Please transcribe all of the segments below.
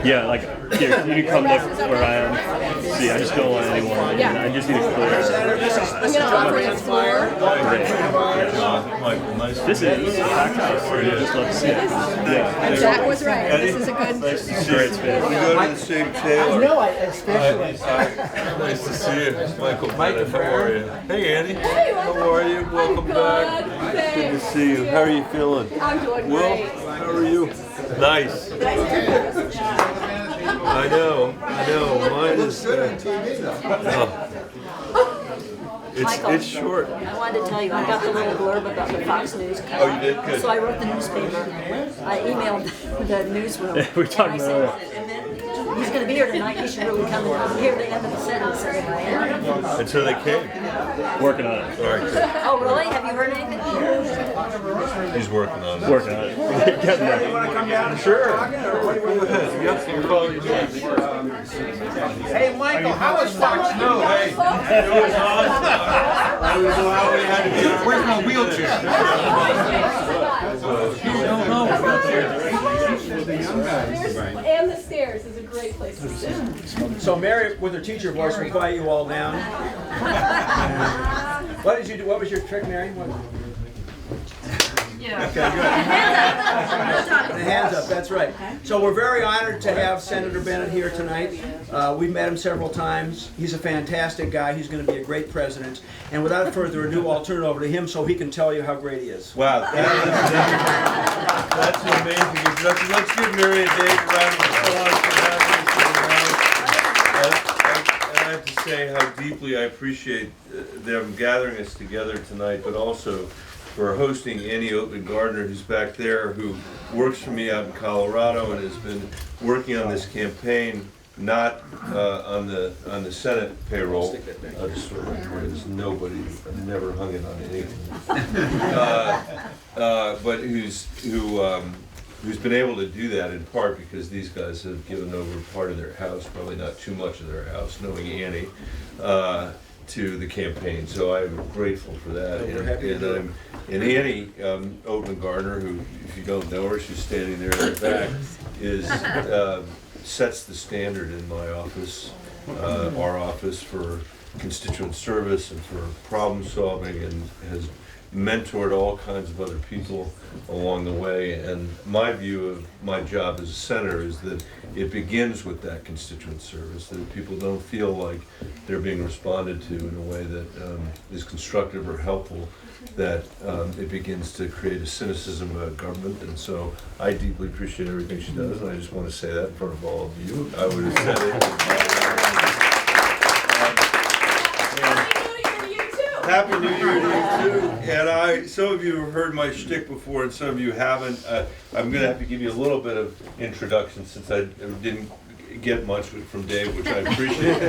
Yeah, like here, you can come look where I am. See, I just don't want anyone. Yeah. I just need to clear. I'm gonna offer you a floor. Great. Michael, nice. This is a packed house. I just love to see it. Yeah. And Jack was right. This is a good. Great space. We go to the same tailor. No, I especially. Nice to see you, Michael. Bennet, how are you? Hey, Annie. How are you? Welcome back. Good to see you. How are you feeling? I'm doing Will, great. how are you? Nice. I know. Mine is. It's short. I wanted to tell you, I got the little blurb about the Fox News cover. Oh, you did? Good. So I wrote the newspaper. I emailed the newsroom. We talked and I about said, he's going to be here tonight. You should really come and hear the end of the sentence. And so they came. Working on it. All right, good. Oh, really? Have you heard anything? He's working on it. Working on it. Getting there. Sure. Go ahead. Yep, you're calling Hey, Michael, how is Fox News? Hey, it was awesome. I don't know how we had to do it. Where's my wheelchair? And the stairs is a great place to sit. So Mary, with her teacher voice, will quiet you all down. What did you do? What was your trick, Mary? What? Yeah. Okay, good. The hands up, that's right. So we're very honored to have Senator Bennet here tonight. We've met him several times. He's a fantastic guy. He's going to be a great president. And without further ado, I'll turn it over to him so he can tell you how great he is. Wow, that's an amazing introduction. Let's give Mary a big round of applause for having us. And I have to say how deeply I appreciate them gathering us together tonight, but also for hosting Annie Oatman-Gardner, who's back there, who works for me out in Colorado and has been working on this campaign, not on the Senate payroll. Just sort of there's nobody, I've never hung it on anything. But who's been able to do that in part because these guys have given over part of their house, probably not too much of their house, knowing Annie. To the campaign, so I'm grateful for that. And Annie Oatman-Gardner, who, if you don't know her, she's standing there in the back, sets the standard in my office, our office, for constituent service and for problem solving, and has mentored all kinds of other people along the way. And my view of my job as a senator is that it begins with that constituent service, that people don't feel like they're being responded to in a way that is constructive or helpful, that it begins to create a cynicism about government. And so I deeply appreciate everything she does, and I just want to say that in front of all of you. I would have said it. Happy New Year to you too. And some of you have heard my shtick before, and some of you haven't. I'm going to have to give you a little bit of introduction since I didn't get much from Dave, which I appreciate.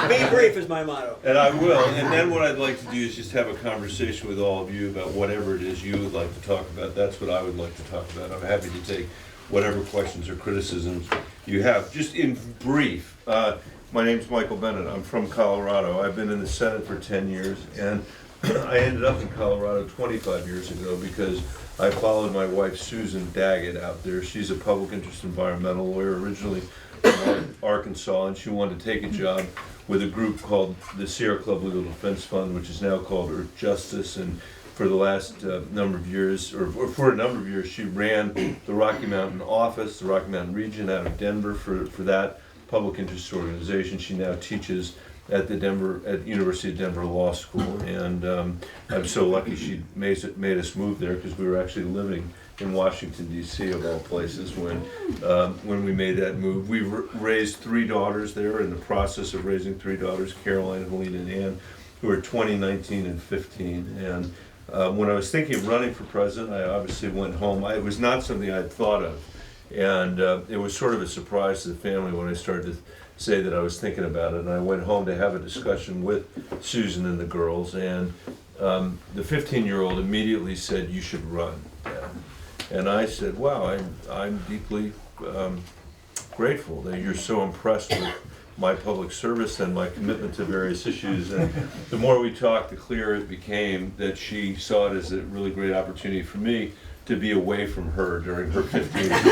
Be brief is my motto. And I will. And then what I'd like to do is just have a conversation with all of you about whatever it is you would like to talk about. That's what I would like to talk about. I'm happy to take whatever questions or criticisms you have. Just in brief. My name's Michael Bennet. I'm from Colorado. I've been in the Senate for 10 years, and I ended up in Colorado 25 years ago because I followed my wife Susan Daggett out there. She's a public interest environmental lawyer originally from Arkansas, and she wanted to take a job with a group called the Sierra Club Legal Defense Fund, which is now called Earth Justice. And for the last number of years, or for a number of years, she ran the Rocky Mountain office, the Rocky Mountain region out of Denver for that public interest organization. She now teaches at the University of Denver Law School, and I'm so lucky she made us move there because we were actually living in Washington D.C. of all places when we made that move. We raised 3 daughters there, in the process of raising 3 daughters, Caroline, Helena, and Ann, who are 20, 19, and 15. And when I was thinking of running for president, I obviously went home. It was not something I'd thought of. And it was sort of a surprise to the family when I started to say that I was thinking about it. And I went home to have a discussion with Susan and the girls. And the 15-year-old immediately said, "You should run, Dad." And I said, "Wow, I'm deeply grateful that you're so impressed with my public service and my commitment to various issues." And the more we talked, the clearer it became that she saw it as a really great opportunity for me to be away from her during her 15 years. And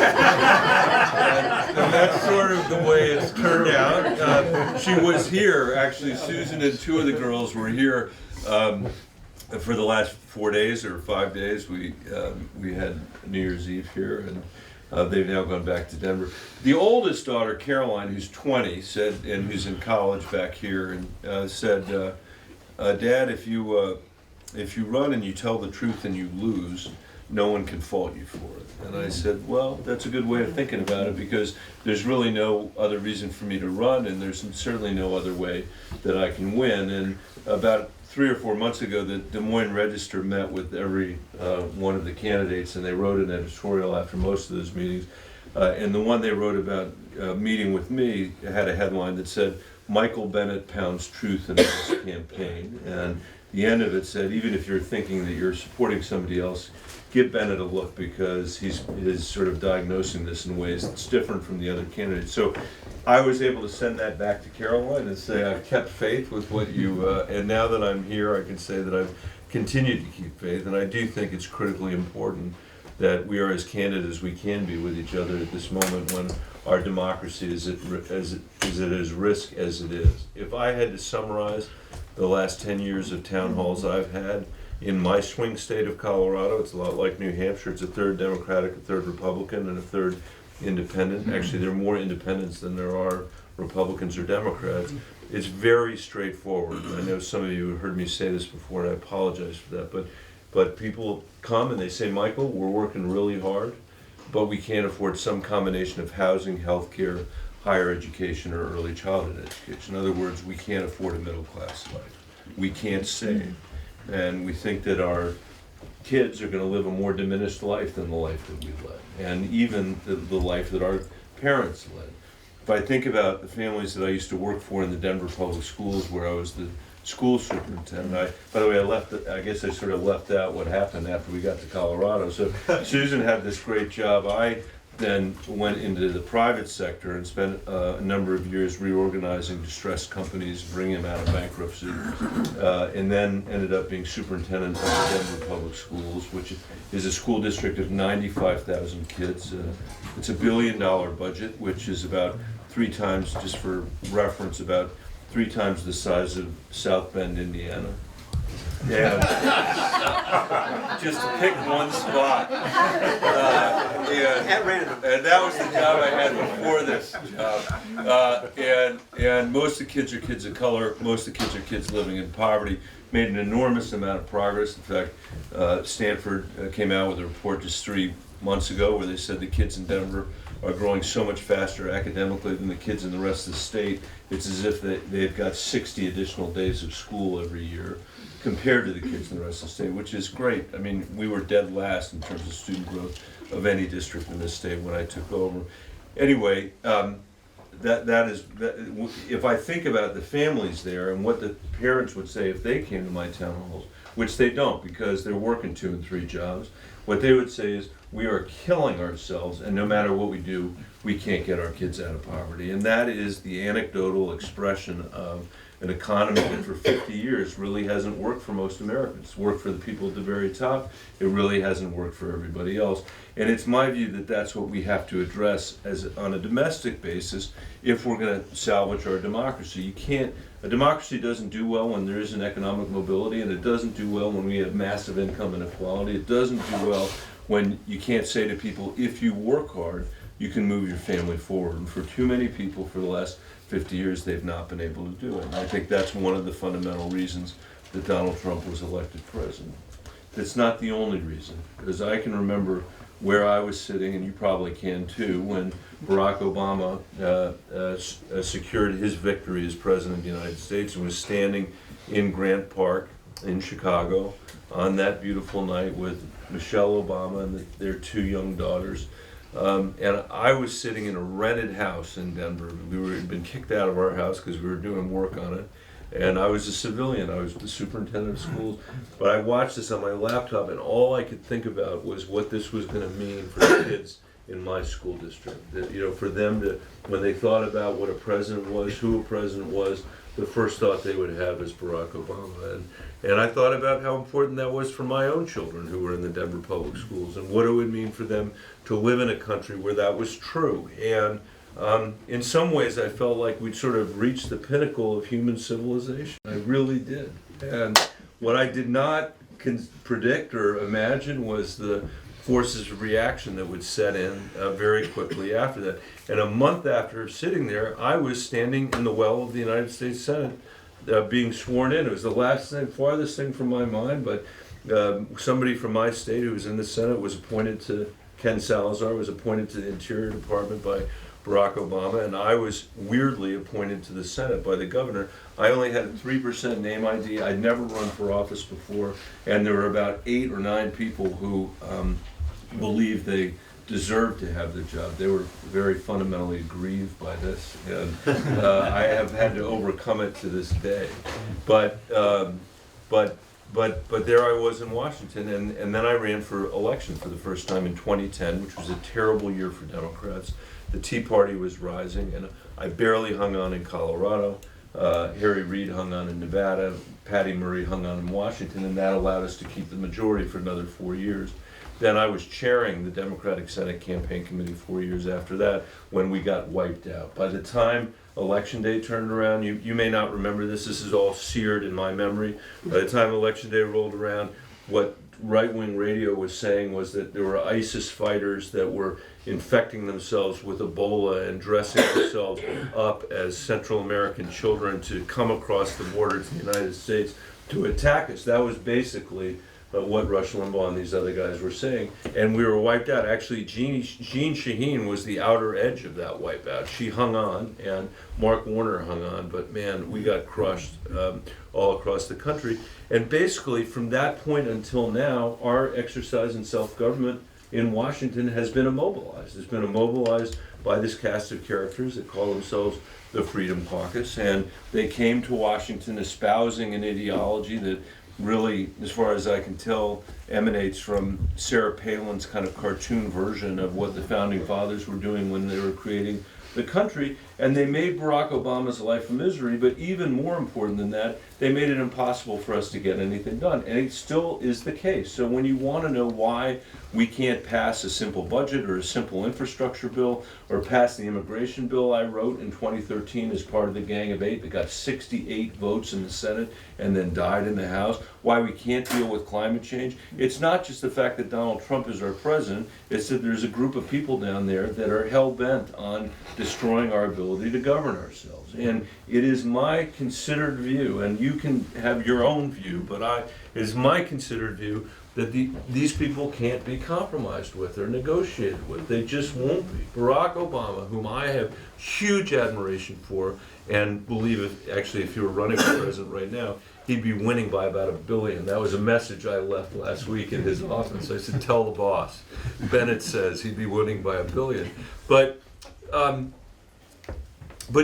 that's sort of the way it's turned out. She was here, actually, Susan and two of the girls were here for the last 4 days or 5 days. We had New Year's Eve here, and they've now gone back to Denver. The oldest daughter, Caroline, who's 20, said, and who's in college back here, and said, Dad, if you run and you tell the truth and you lose, no one can fault you for it. And I said, well, that's a good way of thinking about it, because there's really no other reason for me to run, and there's certainly no other way that I can win. And about 3 or 4 months ago, the Des Moines Register met with every one of the candidates, and they wrote an editorial after most of those meetings. And the one they wrote about meeting with me had a headline that said, Michael Bennet pounds truth in his campaign. And the end of it said, even if you're thinking that you're supporting somebody else, give Bennet a look, because he's sort of diagnosing this in ways that's different from the other candidates. So I was able to send that back to Caroline and say, I've kept faith with what you, and now that I'm here, I can say that I've continued to keep faith. And I do think it's critically important that we are as candid as we can be with each other at this moment when our democracy is at risk as it is. If I had to summarize the last 10 years of town halls I've had in my swing state of Colorado, it's a lot like New Hampshire. It's a third Democratic, a third Republican, and a third independent. Actually, there are more independents than there are Republicans or Democrats. It's very straightforward. I know some of you have heard me say this before, and I apologize for that, but people come and they say, Michael, we're working really hard, but we can't afford some combination of housing, healthcare, higher education, or early childhood education. In other words, we can't afford a middle-class life. We can't save. And we think that our kids are going to live a more diminished life than the life that we led, and even the life that our parents led. If I think about the families that I used to work for in the Denver public schools, where I was the school superintendent, by the way, I guess I sort of left out what happened after we got to Colorado. So Susan had this great job. I then went into the private sector and spent a number of years reorganizing distressed companies, bringing them out of bankruptcy, and then ended up being superintendent of the Denver Public Schools, which is a school district of 95,000 kids. It's $1 billion budget, which is about 3 times, just for reference, about 3 times the size of South Bend, Indiana. Yeah, just to pick one spot. At random. And that was the job I had before this job. And most of the kids are kids of color. Most of the kids are kids living in poverty. Made an enormous amount of progress. In fact, Stanford came out with a report just 3 months ago where they said the kids in Denver are growing so much faster academically than the kids in the rest of the state. It's as if they've got 60 additional days of school every year compared to the kids in the rest of the state, which is great. I mean, we were dead last in terms of student growth of any district in this state when I took over. Anyway, if I think about the families there and what the parents would say if they came to my town halls, which they don't because they're working 2 and 3 jobs, what they would say is, we are killing ourselves, and no matter what we do, we can't get our kids out of poverty. And that is the anecdotal expression of an economy that for 50 years really hasn't worked for most Americans. It's worked for the people at the very top. It really hasn't worked for everybody else. And it's my view that that's what we have to address on a domestic basis if we're going to salvage our democracy. A democracy doesn't do well when there isn't economic mobility, and it doesn't do well when we have massive income inequality. It doesn't do well when you can't say to people, if you work hard, you can move your family forward. And for too many people for the last 50 years, they've not been able to do it. And I think that's one of the fundamental reasons that Donald Trump was elected president. That's not the only reason, because I can remember where I was sitting, and you probably can too, when Barack Obama secured his victory as president of the United States and was standing in Grant Park in Chicago on that beautiful night with Michelle Obama and their 2 young daughters. And I was sitting in a rented house in Denver. Had been kicked out of our house because we were doing work on it. And I was a civilian. I was the superintendent of schools. But I watched this on my laptop, and all I could think about was what this was going to mean for the kids in my school district. That, you know, for them to, when they thought about what a president was, who a president was, the first thought they would have is Barack Obama. And I thought about how important that was for my own children who were in the Denver public schools, and what it would mean for them to live in a country where that was true. And in some ways, I felt like we'd sort of reached the pinnacle of human civilization. I really did. And what I did not predict or imagine was the forces of reaction that would set in very quickly after that. And a month after sitting there, I was standing in the well of the United States Senate being sworn in. It was the last thing, farthest thing from my mind, but somebody from my state who was in the Senate was appointed to, Ken Salazar was appointed to the Interior Department by Barack Obama, and I was weirdly appointed to the Senate by the governor. I only had a 3% name ID. I'd never run for office before, and there were about 8 or 9 people who believed they deserved to have the job. They were very fundamentally aggrieved by this, and I have had to overcome it to this day. But there I was in Washington, and then I ran for election for the first time in 2010, which was a terrible year for Democrats. The Tea Party was rising, and I barely hung on in Colorado. Harry Reid hung on in Nevada. Patty Murray hung on in Washington, and that allowed us to keep the majority for another 4 years. Then I was chairing the Democratic Senate Campaign Committee 4 years after that when we got wiped out. By the time Election Day turned around, you may not remember this is all seared in my memory. By the time Election Day rolled around, what right-wing radio was saying was that there were ISIS fighters that were infecting themselves with Ebola and dressing themselves up as Central American children to come across the border to the United States to attack us. That was basically what Rush Limbaugh and these other guys were saying, and we were wiped out. Actually, Jean Shaheen was the outer edge of that wipeout. She hung on, and Mark Warner hung on, but man, we got crushed all across the country. And basically, from that point until now, our exercise in self-government in Washington has been immobilized. It's been immobilized by this cast of characters that call themselves the Freedom Caucus, and they came to Washington espousing an ideology that really, as far as I can tell, emanates from Sarah Palin's kind of cartoon version of what the Founding Fathers were doing when they were creating the country. And they made Barack Obama's life a misery, but even more important than that, they made it impossible for us to get anything done. And it still is the case. So when you want to know why we can't pass a simple budget or a simple infrastructure bill or pass the immigration bill I wrote in 2013 as part of the Gang of Eight that got 68 votes in the Senate and then died in the House, why we can't deal with climate change, it's not just the fact that Donald Trump is our president, it's that there's a group of people down there that are hell-bent on destroying our ability to govern ourselves. And it is my considered view, and you can have your own view, but it is my considered view that these people can't be compromised with or negotiated with. They just won't be. Barack Obama, whom I have huge admiration for, and believe if he were running for president right now, he'd be winning by about $1 billion. That was a message I left last week in his office. I said, tell the boss. Bennet says he'd be winning by $1 billion. But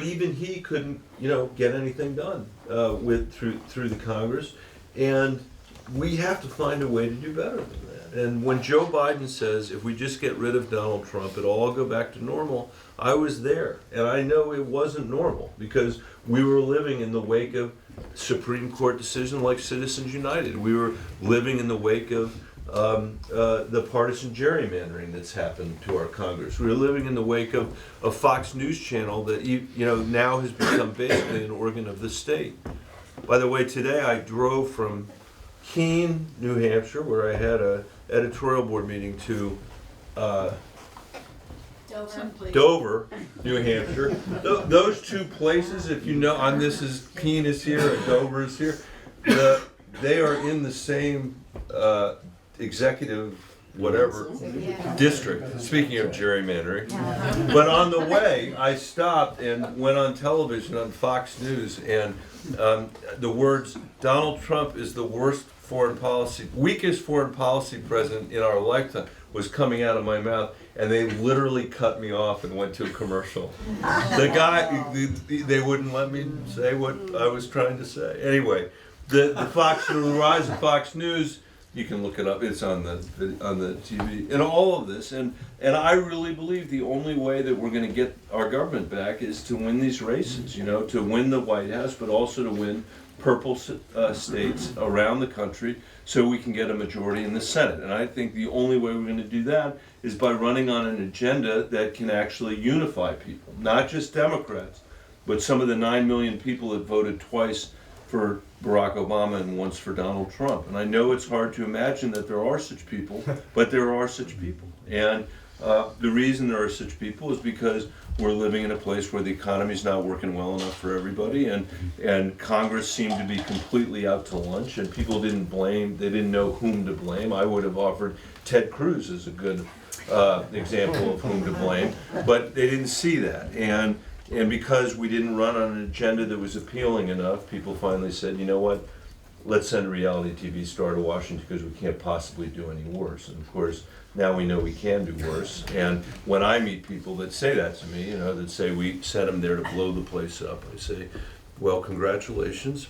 even he couldn't, get anything done through the Congress, and we have to find a way to do better than that. And when Joe Biden says, if we just get rid of Donald Trump, it'll all go back to normal, I was there, and I know it wasn't normal because we were living in the wake of Supreme Court decision like Citizens United. We were living in the wake of the partisan gerrymandering that's happened to our Congress. We're living in the wake of a Fox News channel that now has become basically an organ of the state. By the way, today I drove from Keene, New Hampshire, where I had a editorial board meeting, to Dover, New Hampshire. Those two places, if you know, on this is Keene is here and Dover is here. They are in the same executive whatever district, speaking of gerrymandering. But on the way, I stopped and went on television on Fox News, and the words, Donald Trump is the weakest foreign policy president in our lifetime, was coming out of my mouth, and they literally cut me off and went to a commercial. The guy, they wouldn't let me say what I was trying to say. Anyway, the rise of Fox News, You can look it up. It's on the TV. And all of this, and I really believe the only way that we're going to get our government back is to win these races. You know, to win the White House, but also to win purple states around the country, so we can get a majority in the Senate. And I think the only way we're going to do that is by running on an agenda that can actually unify people, not just Democrats, but some of the 9 million people that voted twice for Barack Obama and once for Donald Trump. And I know it's hard to imagine that there are such people, but there are such people. And the reason there are such people is because we're living in a place where the economy's not working well enough for everybody, and Congress seemed to be completely out to lunch, and people didn't know whom to blame. I would have offered Ted Cruz as a good example of whom to blame, but they didn't see that. And because we didn't run on an agenda that was appealing enough, people finally said, you know what, let's send a reality TV star to Washington because we can't possibly do any worse. And of course, now we know we can do worse. And when I meet people that say that to me, you know, that say we sent them there to blow the place up, I say, well, congratulations,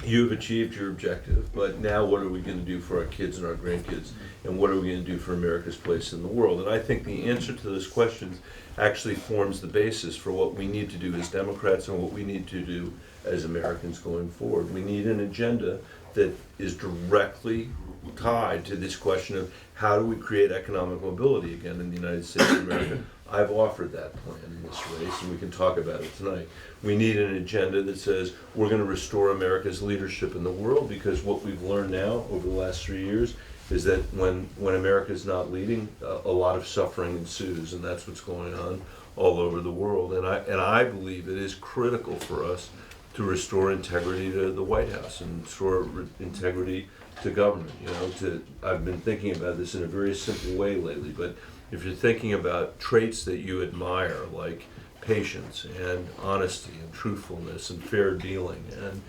you've achieved your objective, but now what are we going to do for our kids and our grandkids, and what are we going to do for America's place in the world? And I think the answer to those questions actually forms the basis for what we need to do as Democrats and what we need to do as Americans going forward. We need an agenda that is directly tied to this question of how do we create economic mobility again in the United States of America. I've offered that plan in this race, and we can talk about it tonight. We need an agenda that says we're going to restore America's leadership in the world, because what we've learned now over the last 3 years is that when America's not leading, a lot of suffering ensues, and that's what's going on all over the world. And I believe it is critical for us to restore integrity to the White House and restore integrity to government. You know, I've been thinking about this in a very simple way lately, but if you're thinking about traits that you admire, like patience and honesty and truthfulness and fair dealing and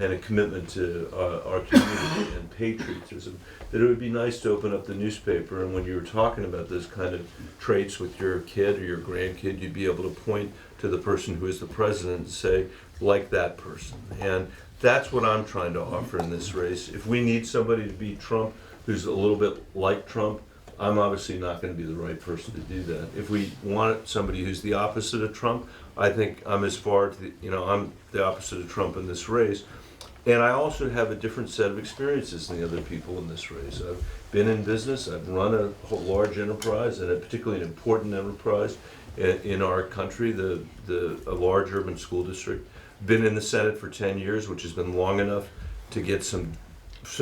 a commitment to our community and patriotism, that it would be nice to open up the newspaper, and when you were talking about those kind of traits with your kid or your grandkid, you'd be able to point to the person who is the president and say, like that person. And that's what I'm trying to offer in this race. If we need somebody to beat Trump who's a little bit like Trump, I'm obviously not going to be the right person to do that. If we want somebody who's the opposite of Trump, I think I'm as far to I'm the opposite of Trump in this race. And I also have a different set of experiences than the other people in this race. I've been in business, I've run a large enterprise, and particularly an important enterprise in our country, a large urban school district. Been in the Senate for 10 years, which has been long enough to get some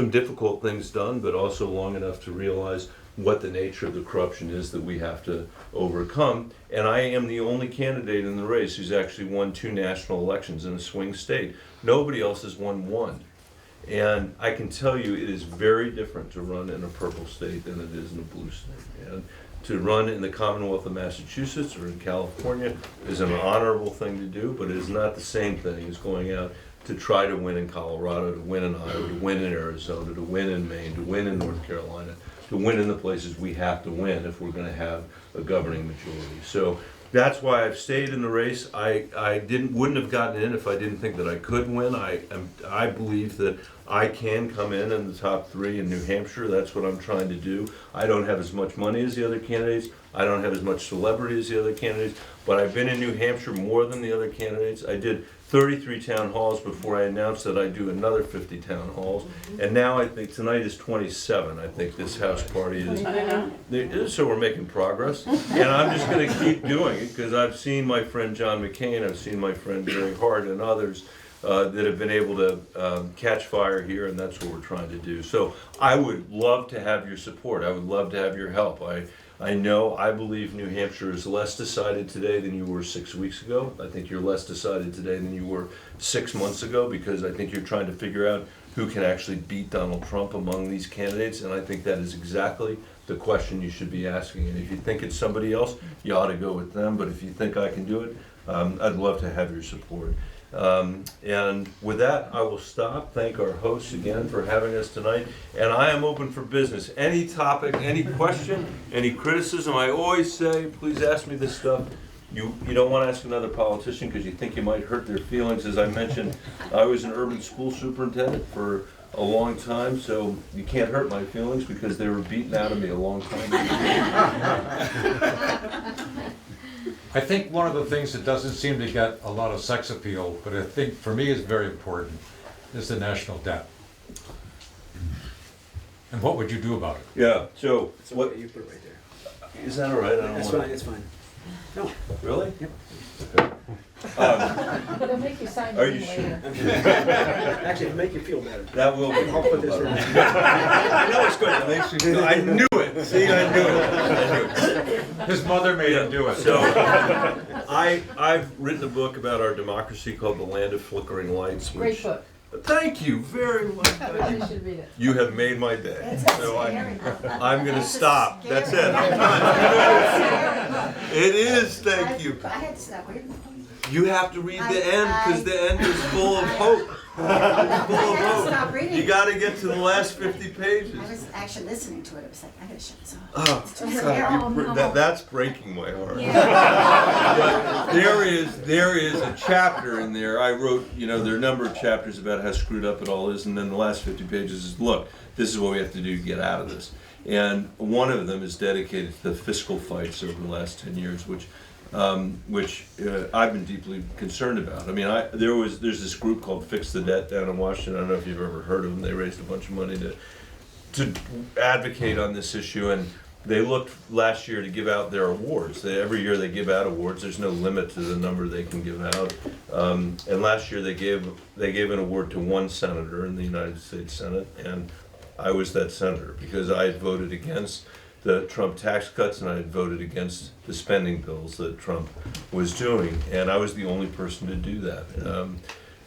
difficult things done, but also long enough to realize what the nature of the corruption is that we have to overcome. And I am the only candidate in the race who's actually won 2 national elections in a swing state. Nobody else has won 1. And I can tell you it is very different to run in a purple state than it is in a blue state. And to run in the Commonwealth of Massachusetts or in California is an honorable thing to do, but it is not the same thing as going out to try to win in Colorado, to win in Iowa, to win in Arizona, to win in Maine, to win in North Carolina, to win in the places we have to win if we're going to have a governing majority. So that's why I've stayed in the race. I wouldn't have gotten in if I didn't think that I could win. I believe that I can come in the top 3 in New Hampshire. That's what I'm trying to do. I don't have as much money as the other candidates. I don't have as much celebrity as the other candidates, but I've been in New Hampshire more than the other candidates. I did 33 town halls before I announced that I'd do another 50 town halls. And now I think tonight is 27. I think this house party is. So we're making progress. And I'm just going to keep doing it because I've seen my friend John McCain, I've seen my friend Gary Hart and others that have been able to catch fire here, and that's what we're trying to do. So I would love to have your support. I would love to have your help. I believe New Hampshire is less decided today than you were 6 weeks ago. I think you're less decided today than you were 6 months ago, because I think you're trying to figure out who can actually beat Donald Trump among these candidates, and I think that is exactly the question you should be asking. And if you think it's somebody else, you ought to go with them, but if you think I can do it, I'd love to have your support. And with that, I will stop. Thank our hosts again for having us tonight. And I am open for business. Any topic, any question, any criticism, I always say, please ask me this stuff. You don't want to ask another politician because you think you might hurt their feelings. As I mentioned, I was an urban school superintendent for a long time, so you can't hurt my feelings because they were beaten out of me a long time ago. I think one of the things that doesn't seem to get a lot of sex appeal, but I think for me is very important, is the national debt. And what would you do about it? Yeah, so, It's what, okay, you put it right there. is that all right? I don't That's want- fine, it's fine. No, Really? Yep. Okay. They'll make you sign Are it you later. actually, it'll make you feel better. That will be. I'll put this in. I know it's good. That makes me feel, I knew it, see, I knew it. I knew it. His mother made him do it. So, I've written a book about our democracy called The Land of Flickering Lights. Great Which, book. thank you very much. You should read it. You have made my day. So I'm gonna stop. That's it. Scary. I'm done. It is, thank you. I had to stop reading. You have to read the end because the end is full of hope. Full of Stop hope. reading. You gotta get to the last 50 pages. I was actually listening to it. It was like, I gotta shut this off. Oh, It's too God, scary. that's breaking my heart. Yeah. But there is a chapter in there. I wrote, there are a number of chapters about how screwed up it all is, and then the last 50 pages is, look, this is what we have to do to get out of this. And one of them is dedicated to the fiscal fights over the last 10 years, which I've been deeply concerned about. I mean, there's this group called Fix the Debt down in Washington. I don't know if you've ever heard of them. They raised a bunch of money to advocate on this issue, and they looked last year to give out their awards. Every year they give out awards. There's no limit to the number they can give out. And last year they gave an award to one senator in the United States Senate, and I was that senator because I had voted against the Trump tax cuts and I had voted against the spending bills that Trump was doing, and I was the only person to do that.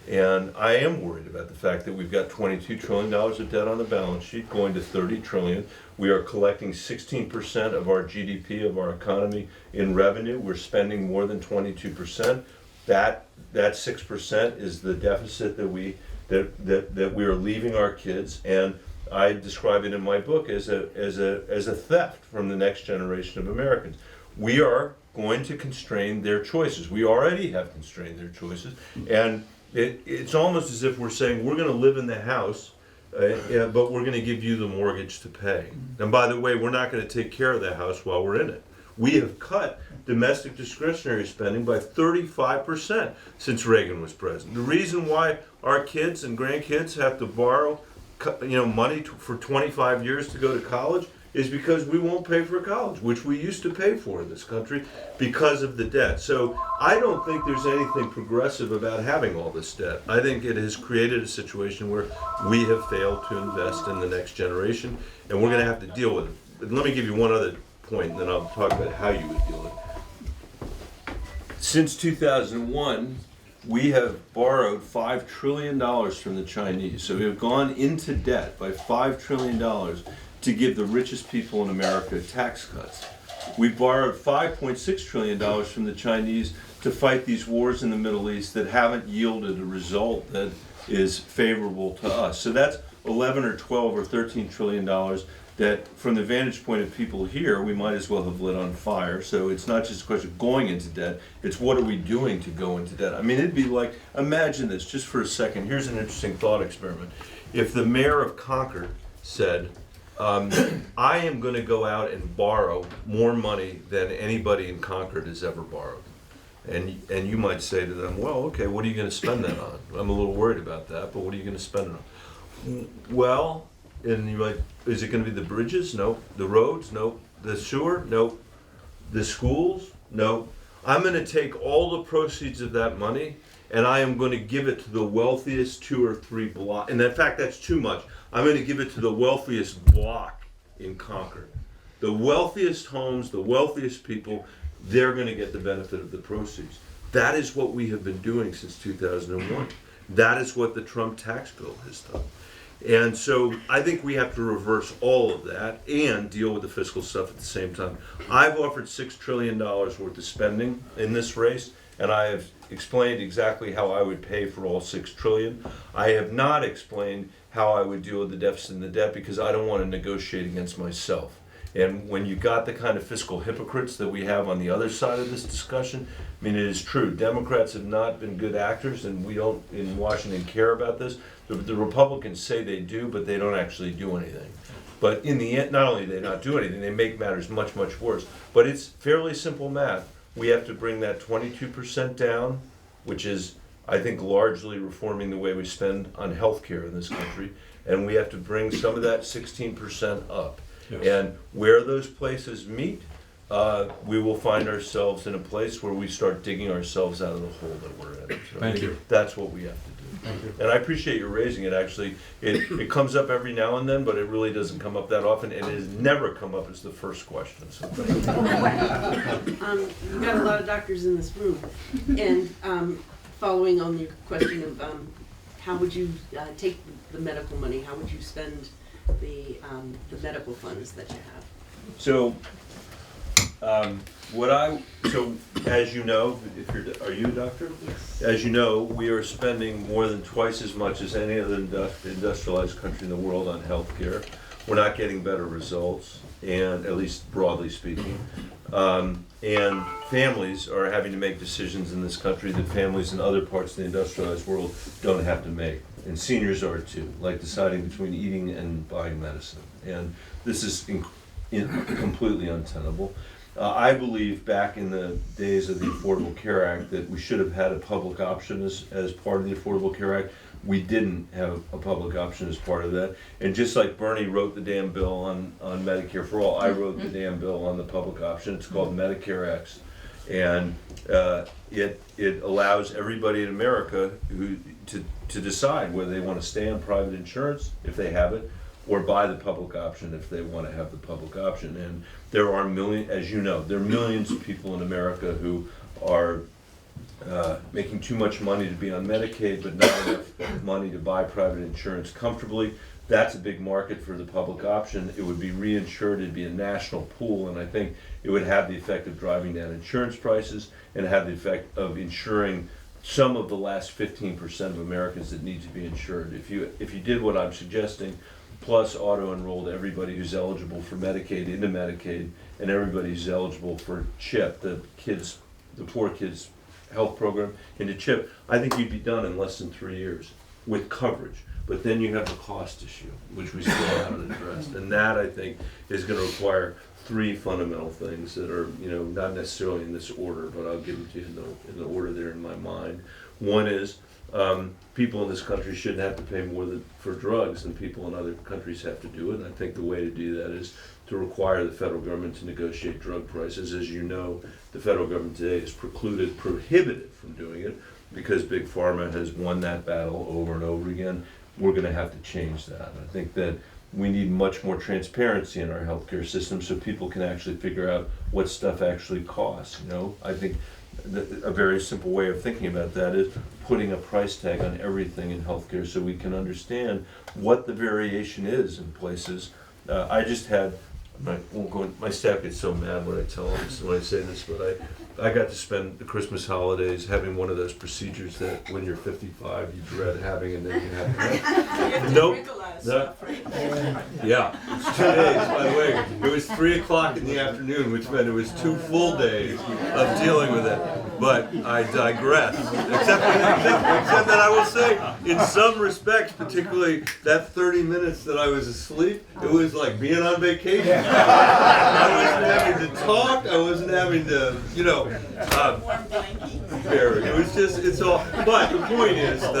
And I am worried about the fact that we've got $22 trillion of debt on the balance sheet going to $30 trillion. We are collecting 16% of our GDP, of our economy, in revenue. We're spending more than 22%. That 6% is the deficit that we are leaving our kids, and I describe it in my book as a theft from the next generation of Americans. We are going to constrain their choices. We already have constrained their choices, and it's almost as if we're saying we're going to live in the house, but we're going to give you the mortgage to pay. And by the way, we're not going to take care of the house while we're in it. We have cut domestic discretionary spending by 35% since Reagan was president. The reason why our kids and grandkids have to borrow money for 25 years to go to college is because we won't pay for college, which we used to pay for in this country because of the debt. So I don't think there's anything progressive about having all this debt. I think it has created a situation where we have failed to invest in the next generation, and we're going to have to deal with it. But let me give you one other point, and then I'll talk about how you would deal with it. Since 2001, we have borrowed $5 trillion from the Chinese. So we have gone into debt by $5 trillion to give the richest people in America tax cuts. We borrowed $5.6 trillion from the Chinese to fight these wars in the Middle East that haven't yielded a result that is favorable to us. So that's 11 or 12 or 13 trillion dollars that, from the vantage point of people here, we might as well have lit on fire. So it's not just a question of going into debt, it's what are we doing to go into debt. I mean, it'd be like, imagine this just for a second. Here's an interesting thought experiment. If the mayor of Concord said, I am going to go out and borrow more money than anybody in Concord has ever borrowed. And you might say to them, well, okay, what are you going to spend that on? I'm a little worried about that, but what are you going to spend it on? Well, and you're like, is it going to be the bridges? No. The roads? No. The sewer? No. The schools? No. I'm going to take all the proceeds of that money and I am going to give it to the wealthiest 2 or 3 blocks. And in fact, that's too much. I'm going to give it to the wealthiest block in Concord. The wealthiest homes, the wealthiest people, they're going to get the benefit of the proceeds. That is what we have been doing since 2001. That is what the Trump tax bill has done. And so I think we have to reverse all of that and deal with the fiscal stuff at the same time. I've offered $6 trillion worth of spending in this race, and I have explained exactly how I would pay for all $6 trillion. I have not explained how I would deal with the deficit and the debt because I don't want to negotiate against myself. And when you got the kind of fiscal hypocrites that we have on the other side of this discussion, I mean, it is true, Democrats have not been good actors, and we don't, in Washington, care about this. The Republicans say they do, but they don't actually do anything. But in the end, not only do they not do anything, they make matters much, much worse. But it's fairly simple math. We have to bring that 22% down, which is, I think, largely reforming the way we spend on healthcare in this country. And we have to bring some of that 16% up. Yes. And where those places meet, we will find ourselves in a place where we start digging ourselves out of the hole that we're in. So Thank you. That's what we have to do. Thank you. And I appreciate you raising it, actually. It comes up every now and then, but it really doesn't come up that often, and it has never come up as the first question. So. You've got a lot of doctors in this room, and following on your question of how would you take the medical money, how would you spend the medical funds that you have? So, so as you know, are you a doctor? Yes. As you know, we are spending more than twice as much as any other industrialized country in the world on healthcare. We're not getting better results, and at least broadly speaking. And families are having to make decisions in this country that families in other parts of the industrialized world don't have to make. And seniors are too, like deciding between eating and buying medicine. And this is completely untenable. I believe back in the days of the Affordable Care Act that we should have had a public option as part of the Affordable Care Act. We didn't have a public option as part of that. And just like Bernie wrote the damn bill on Medicare for All, I wrote the damn bill on the public option. It's called Medicare X. And it allows everybody in America to decide whether they want to stay on private insurance, if they have it, or buy the public option if they want to have the public option. And there are as you know, there are millions of people in America who are making too much money to be on Medicaid, but not enough money to buy private insurance comfortably. That's a big market for the public option. It would be reinsured, it'd be a national pool, and I think it would have the effect of driving down insurance prices and have the effect of insuring some of the last 15% of Americans that need to be insured. If you did what I'm suggesting, plus auto-enrolled everybody who's eligible for Medicaid into Medicaid, and everybody who's eligible for CHIP, the poor kids' health program, into CHIP, I think you'd be done in less than 3 years with coverage. But then you have the cost issue, which we still haven't addressed. And that, I think, is going to require three fundamental things that are, not necessarily in this order, but I'll give them to you in the order there in my mind. One is people in this country shouldn't have to pay more for drugs than people in other countries have to do it. And I think the way to do that is to require the federal government to negotiate drug prices. As you know, the federal government today is prohibited from doing it because Big Pharma has won that battle over and over again. We're going to have to change that. I think that we need much more transparency in our healthcare system so people can actually figure out what stuff actually costs. I think a very simple way of thinking about that is putting a price tag on everything in healthcare so we can understand what the variation is in places. I just had, my staff gets so mad when I tell them this, when I say this, but I got to spend the Christmas holidays having one of those procedures that when you're 55 you dread having, and then you have to have. Nope. Yeah, it's 2 days, by the way. It was 3 o'clock in the afternoon, which meant it was 2 full days of dealing with it. But I digress. Except that I will say, in some respects, particularly that 30 minutes that I was asleep, it was like being on vacation. I wasn't having to talk. I wasn't having to, it was just, it's all. But the point is that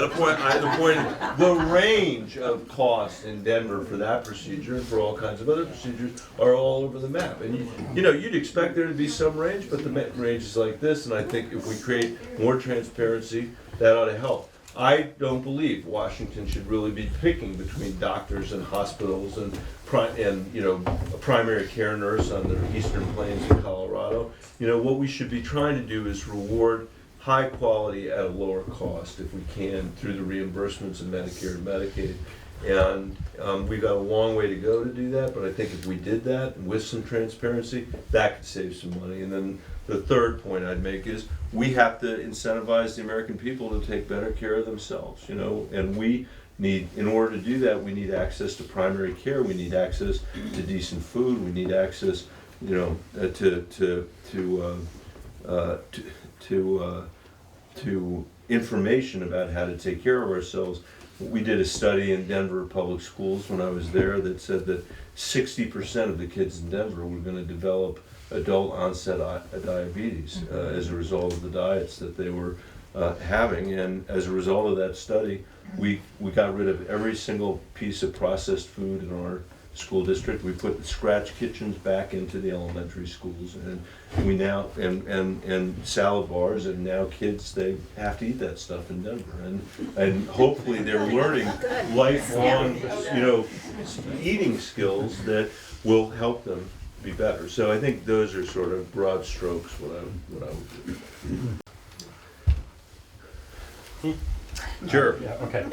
the range of costs in Denver for that procedure and for all kinds of other procedures are all over the map. And you'd expect there to be some range, but the range is like this. And I think if we create more transparency, that ought to help. I don't believe Washington should really be picking between doctors and hospitals and a primary care nurse on the eastern plains of Colorado. What we should be trying to do is reward high quality at a lower cost if we can through the reimbursements of Medicare and Medicaid. And we've got a long way to go to do that, but I think if we did that with some transparency, that could save some money. And then the third point I'd make is we have to incentivize the American people to take better care of themselves, and we in order to do that, we need access to primary care, we need access to decent food, we need access, you know, to information about how to take care of ourselves. We did a study in Denver public schools when I was there that said that 60% of the kids in Denver were going to develop adult onset diabetes as a result of the diets that they were having. And as a result of that study, we got rid of every single piece of processed food in our school district. We put the scratch kitchens back into the elementary schools, and we now and salad bars, and now kids, they have to eat that stuff in Denver, and hopefully they're learning lifelong, you know, eating skills that will help them be better. So I think those are sort of broad strokes what I would do. Sure. Yeah, okay.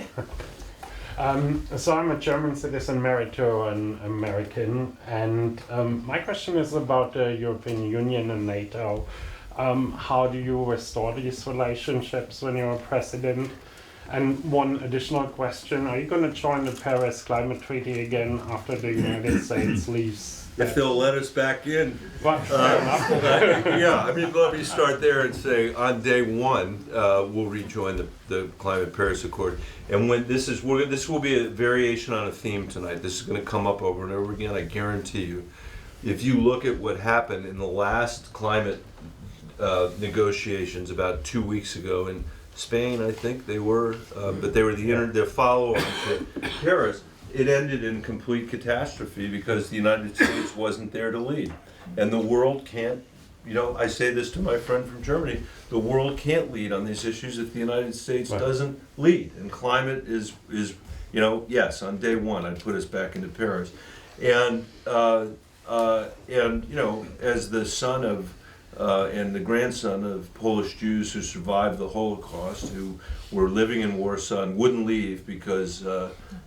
So I'm a German citizen married to an American, and my question is about the European Union and NATO. How do you restore these relationships when you're president? And one additional question, are you going to join the Paris Climate Treaty again after the United States leaves? If they'll let us back in. But fair enough. Yeah, I mean, let me start there and say on day one, we'll rejoin the Climate Paris Accord. And when this will be a variation on a theme tonight. This is going to come up over and over again, I guarantee you. If you look at what happened in the last climate negotiations about 2 weeks ago in Spain, I think they were, but they were the follow-up to Paris. It ended in complete catastrophe because the United States wasn't there to lead. And the world can't, you know, I say this to my friend from Germany, the world can't lead on these issues if the United States doesn't lead. And climate is, you know, yes, on day one, I'd put us back into Paris. And you know, as the son of, and the grandson of Polish Jews who survived the Holocaust, who were living in Warsaw and wouldn't leave because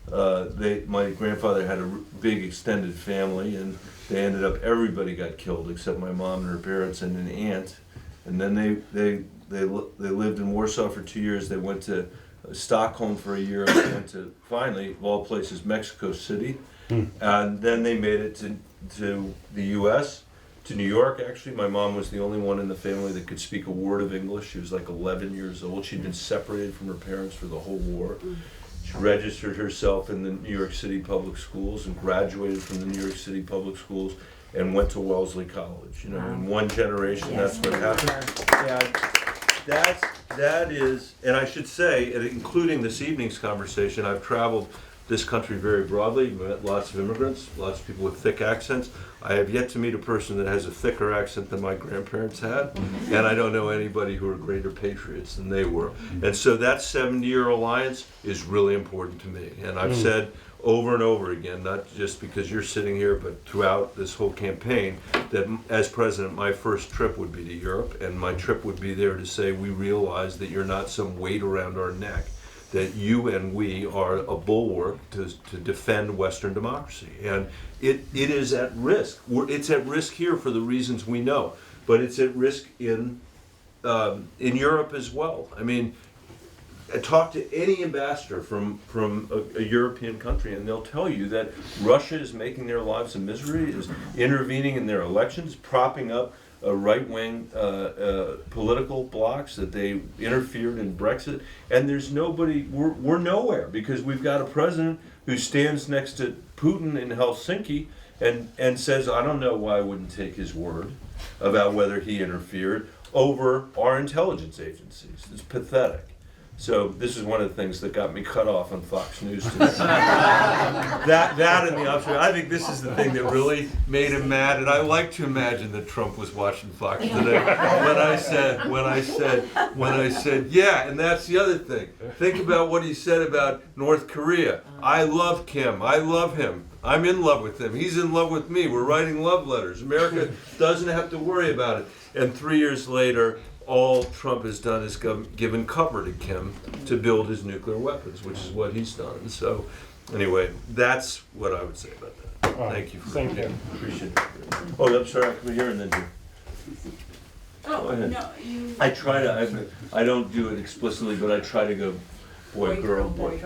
my grandfather had a big extended family, and they ended up, everybody got killed except my mom and her parents and an aunt. And then they lived in Warsaw for 2 years. They went to Stockholm for a year, and went to, finally, of all places, Mexico City. And then they made it to the U.S., to New York, actually. My mom was the only one in the family that could speak a word of English. She was like 11 years old. She'd been separated from her parents for the whole war. She registered herself in the New York City public schools and graduated from the New York City public schools and went to Wellesley College. You know, in one generation, that's what happened. And that is, and I should say, including this evening's conversation, I've traveled this country very broadly, met lots of immigrants, lots of people with thick accents. I have yet to meet a person that has a thicker accent than my grandparents had, and I don't know anybody who are greater patriots than they were. And so that 70-year alliance is really important to me. And I've said over and over again, not just because you're sitting here, but throughout this whole campaign, that as president, my first trip would be to Europe, and my trip would be there to say, we realize that you're not some weight around our neck, that you and we are a bulwark to defend Western democracy. And it is at risk. It's at risk here for the reasons we know, but it's at risk in Europe as well. I mean, talk to any ambassador from a European country, and they'll tell you that Russia is making their lives a misery, is intervening in their elections, propping up right-wing political blocs, that they interfered in Brexit, and there's nobody, we're nowhere, because we've got a president who stands next to Putin in Helsinki and says, I don't know why I wouldn't take his word about whether he interfered over our intelligence agencies. It's pathetic. So this is one of the things that got me cut off on Fox News today. that and the option. I think this is the thing that really made him mad, and I like to imagine that Trump was watching Fox today when I said, yeah, and that's the other thing. Think about what he said about North Korea. I love Kim. I love him. I'm in love with him. He's in love with me. We're writing love letters. America doesn't have to worry about it. And 3 years later, all Trump has done is given cover to Kim to build his nuclear weapons, which is what he's done. So, anyway, that's what I would say about that. Thank you. Thank you. Appreciate it. Oh, I'm sorry. I come here and then do. Oh, Go ahead. no, you. I try to. I don't do it explicitly, but I try to go Boy, girl, boy.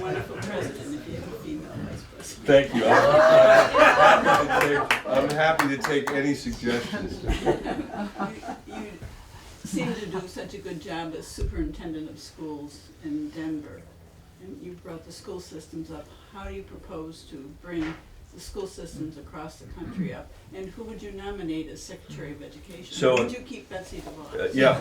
Wonderful president if you have a female vice president. Thank you. I'm happy to take any suggestions. You seem to do such a good job as superintendent of schools in Denver. And you brought the school systems up. How do you propose to bring the school systems across the country up? And who would you nominate as Secretary of Education? So- Or would you keep Betsy DeVos? Yeah.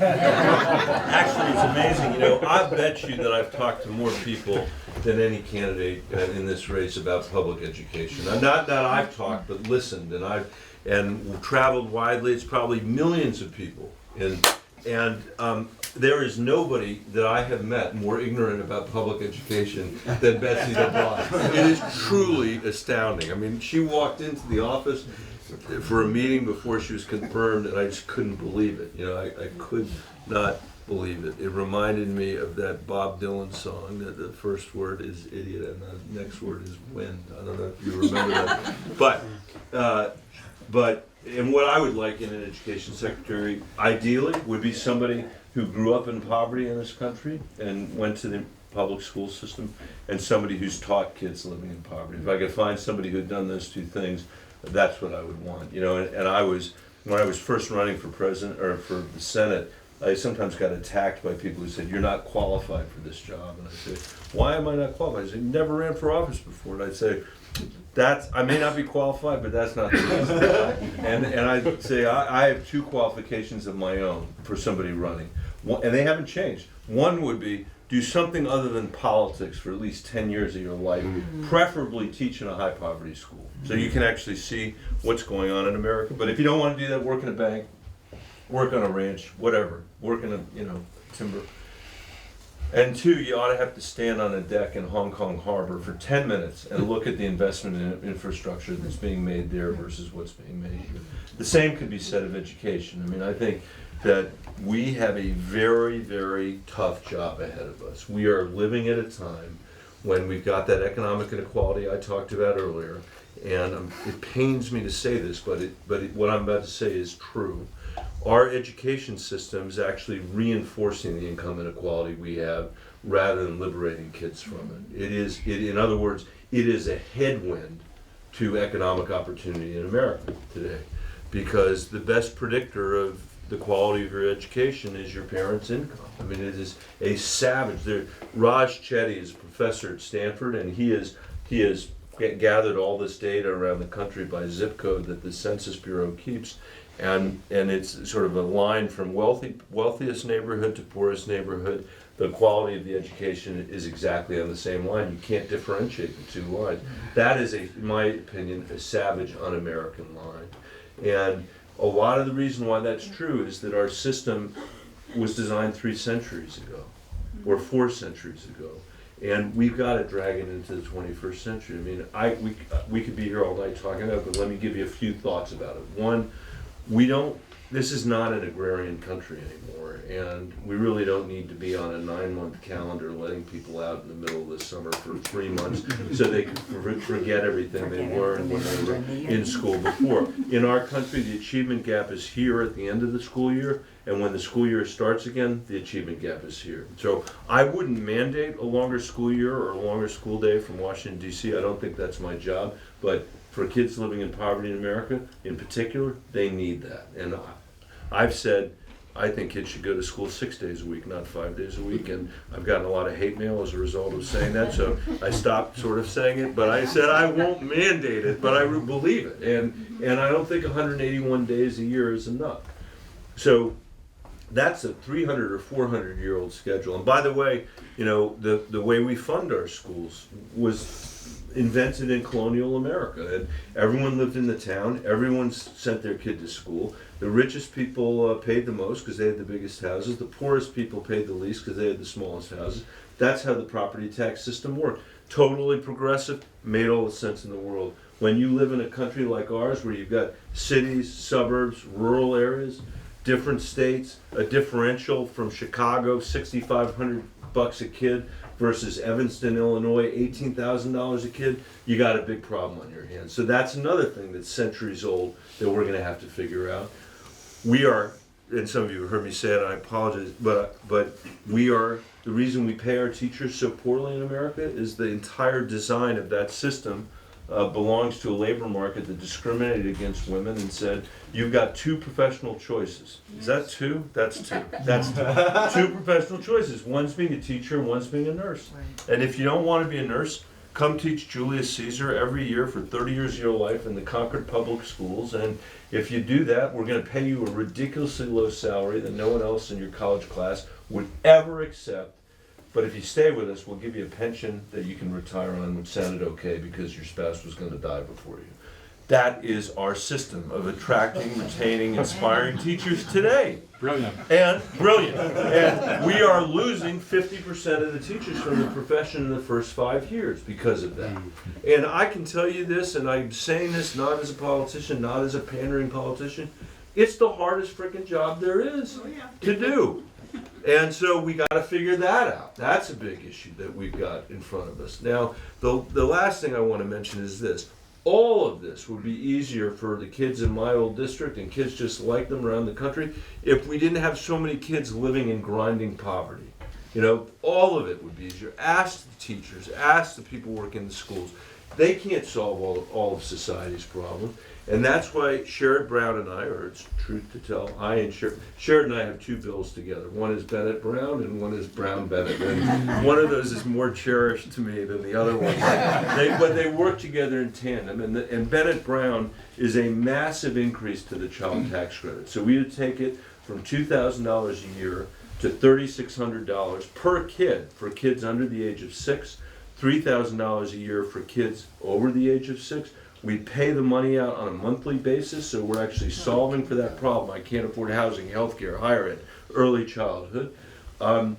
Actually, it's amazing. You know, I bet you that I've talked to more people than any candidate in this race about public education. And not that I've talked, but listened, and traveled widely. It's probably millions of people. And there is nobody that I have met more ignorant about public education than Betsy DeVos. It is truly astounding. I mean, she walked into the office for a meeting before she was confirmed, and I just couldn't believe it. You know, I could not believe it. It reminded me of that Bob Dylan song that the first word is idiot and the next word is wind. I don't know if you remember that. But and what I would like in an education secretary, ideally, would be somebody who grew up in poverty in this country and went to the public school system, and somebody who's taught kids living in poverty. If I could find somebody who had done those two things, that's what I would want. You know, and I was, when I was first running for president or for the Senate, I sometimes got attacked by people who said, "You're not qualified for this job." And I said, "Why am I not qualified?" I said, "You never ran for office before." And I'd say, I may not be qualified, but that's not the reason. And I'd say, I have two qualifications of my own for somebody running. And they haven't changed. One would be, do something other than politics for at least 10 years of your life, preferably teach in a high poverty school. So you can actually see what's going on in America. But if you don't want to do that, work in a bank, work on a ranch, whatever, work in a, timber. And two, you ought to have to stand on a deck in Hong Kong Harbor for 10 minutes and look at the investment in infrastructure that's being made there versus what's being made here. The same could be said of education. I mean, I think that we have a very, very tough job ahead of us. We are living at a time when we've got that economic inequality I talked about earlier, and it pains me to say this, but what I'm about to say is true. Our education system is actually reinforcing the income inequality we have rather than liberating kids from it. In other words, it is a headwind to economic opportunity in America today, because the best predictor of the quality of your education is your parents' income. I mean, it is a savage. Raj Chetty is a professor at Stanford, and he has gathered all this data around the country by zip code that the Census Bureau keeps. And it's sort of a line from wealthiest neighborhood to poorest neighborhood. The quality of the education is exactly on the same line. You can't differentiate the two lines. That is, in my opinion, a savage, un-American line. And a lot of the reason why that's true is that our system was designed 3 centuries ago, or 4 centuries ago. And we've got to drag it into the 21st century. I mean, we could be here all night talking about it, but let me give you a few thoughts about it. One, this is not an agrarian country anymore, and we really don't need to be on a 9-month calendar letting people out in the middle of the summer for 3 months so they can forget everything they learned when they were in school before. In our country, the achievement gap is here at the end of the school year, and when the school year starts again, the achievement gap is here. So I wouldn't mandate a longer school year or a longer school day from Washington, D.C. I don't think that's my job, but for kids living in poverty in America, in particular, they need that. And I've said, I think kids should go to school 6 days a week, not 5 days a week. And I've gotten a lot of hate mail as a result of saying that, so I stopped sort of saying it. But I said I won't mandate it, but I believe it. And I don't think 181 days a year is enough. So that's a 300 or 400-year-old schedule. And by the way, the way we fund our schools was invented in colonial America. And everyone lived in the town, everyone sent their kid to school. The richest people paid the most because they had the biggest houses. The poorest people paid the least because they had the smallest houses. That's how the property tax system worked. Totally progressive, made all the sense in the world. When you live in a country like ours where you've got cities, suburbs, rural areas, different states, a differential from Chicago, $6,500 a kid, versus Evanston, Illinois, $18,000 a kid, you got a big problem on your hands. So that's another thing that's centuries old that we're going to have to figure out. We are and some of you have heard me say it, I apologize, but the reason we pay our teachers so poorly in America is the entire design of that system belongs to a labor market that discriminated against women and said, you've got two professional choices. Is that two? That's two. That's two professional choices. One's being a teacher and one's being a nurse. And if you don't want to be a nurse, come teach Julius Caesar every year for 30 years of your life in the Concord public schools. And if you do that, we're going to pay you a ridiculously low salary that no one else in your college class would ever accept. But if you stay with us, we'll give you a pension that you can retire on, which sounded okay because your spouse was going to die before you. That is our system of attracting, retaining, inspiring teachers today. Brilliant. And brilliant. And we are losing 50% of the teachers from the profession in the first 5 years because of that. And I can tell you this, and I'm saying this not as a politician, not as a pandering politician, it's the hardest freaking job there is to do. And so we got to figure that out. That's a big issue that we've got in front of us. Now, the last thing I want to mention is this. All of this would be easier for the kids in my old district and kids just like them around the country if we didn't have so many kids living in grinding poverty. You know, all of it would be easier. Ask the teachers, ask the people working in the schools. They can't solve all of society's problems. And that's why Sherrod Brown and I, or it's truth to tell, Sherrod and I have two bills together. One is Bennet Brown and one is Brown Bennet. And one of those is more cherished to me than the other one. But they work together in tandem. And Bennet Brown is a massive increase to the child tax credit. So we would take it from $2,000 a year to $3,600 per kid for kids under the age of 6, $3,000 a year for kids over the age of 6. We pay the money out on a monthly basis, so we're actually solving for that problem. I can't afford housing, healthcare, higher ed, early childhood. Columbia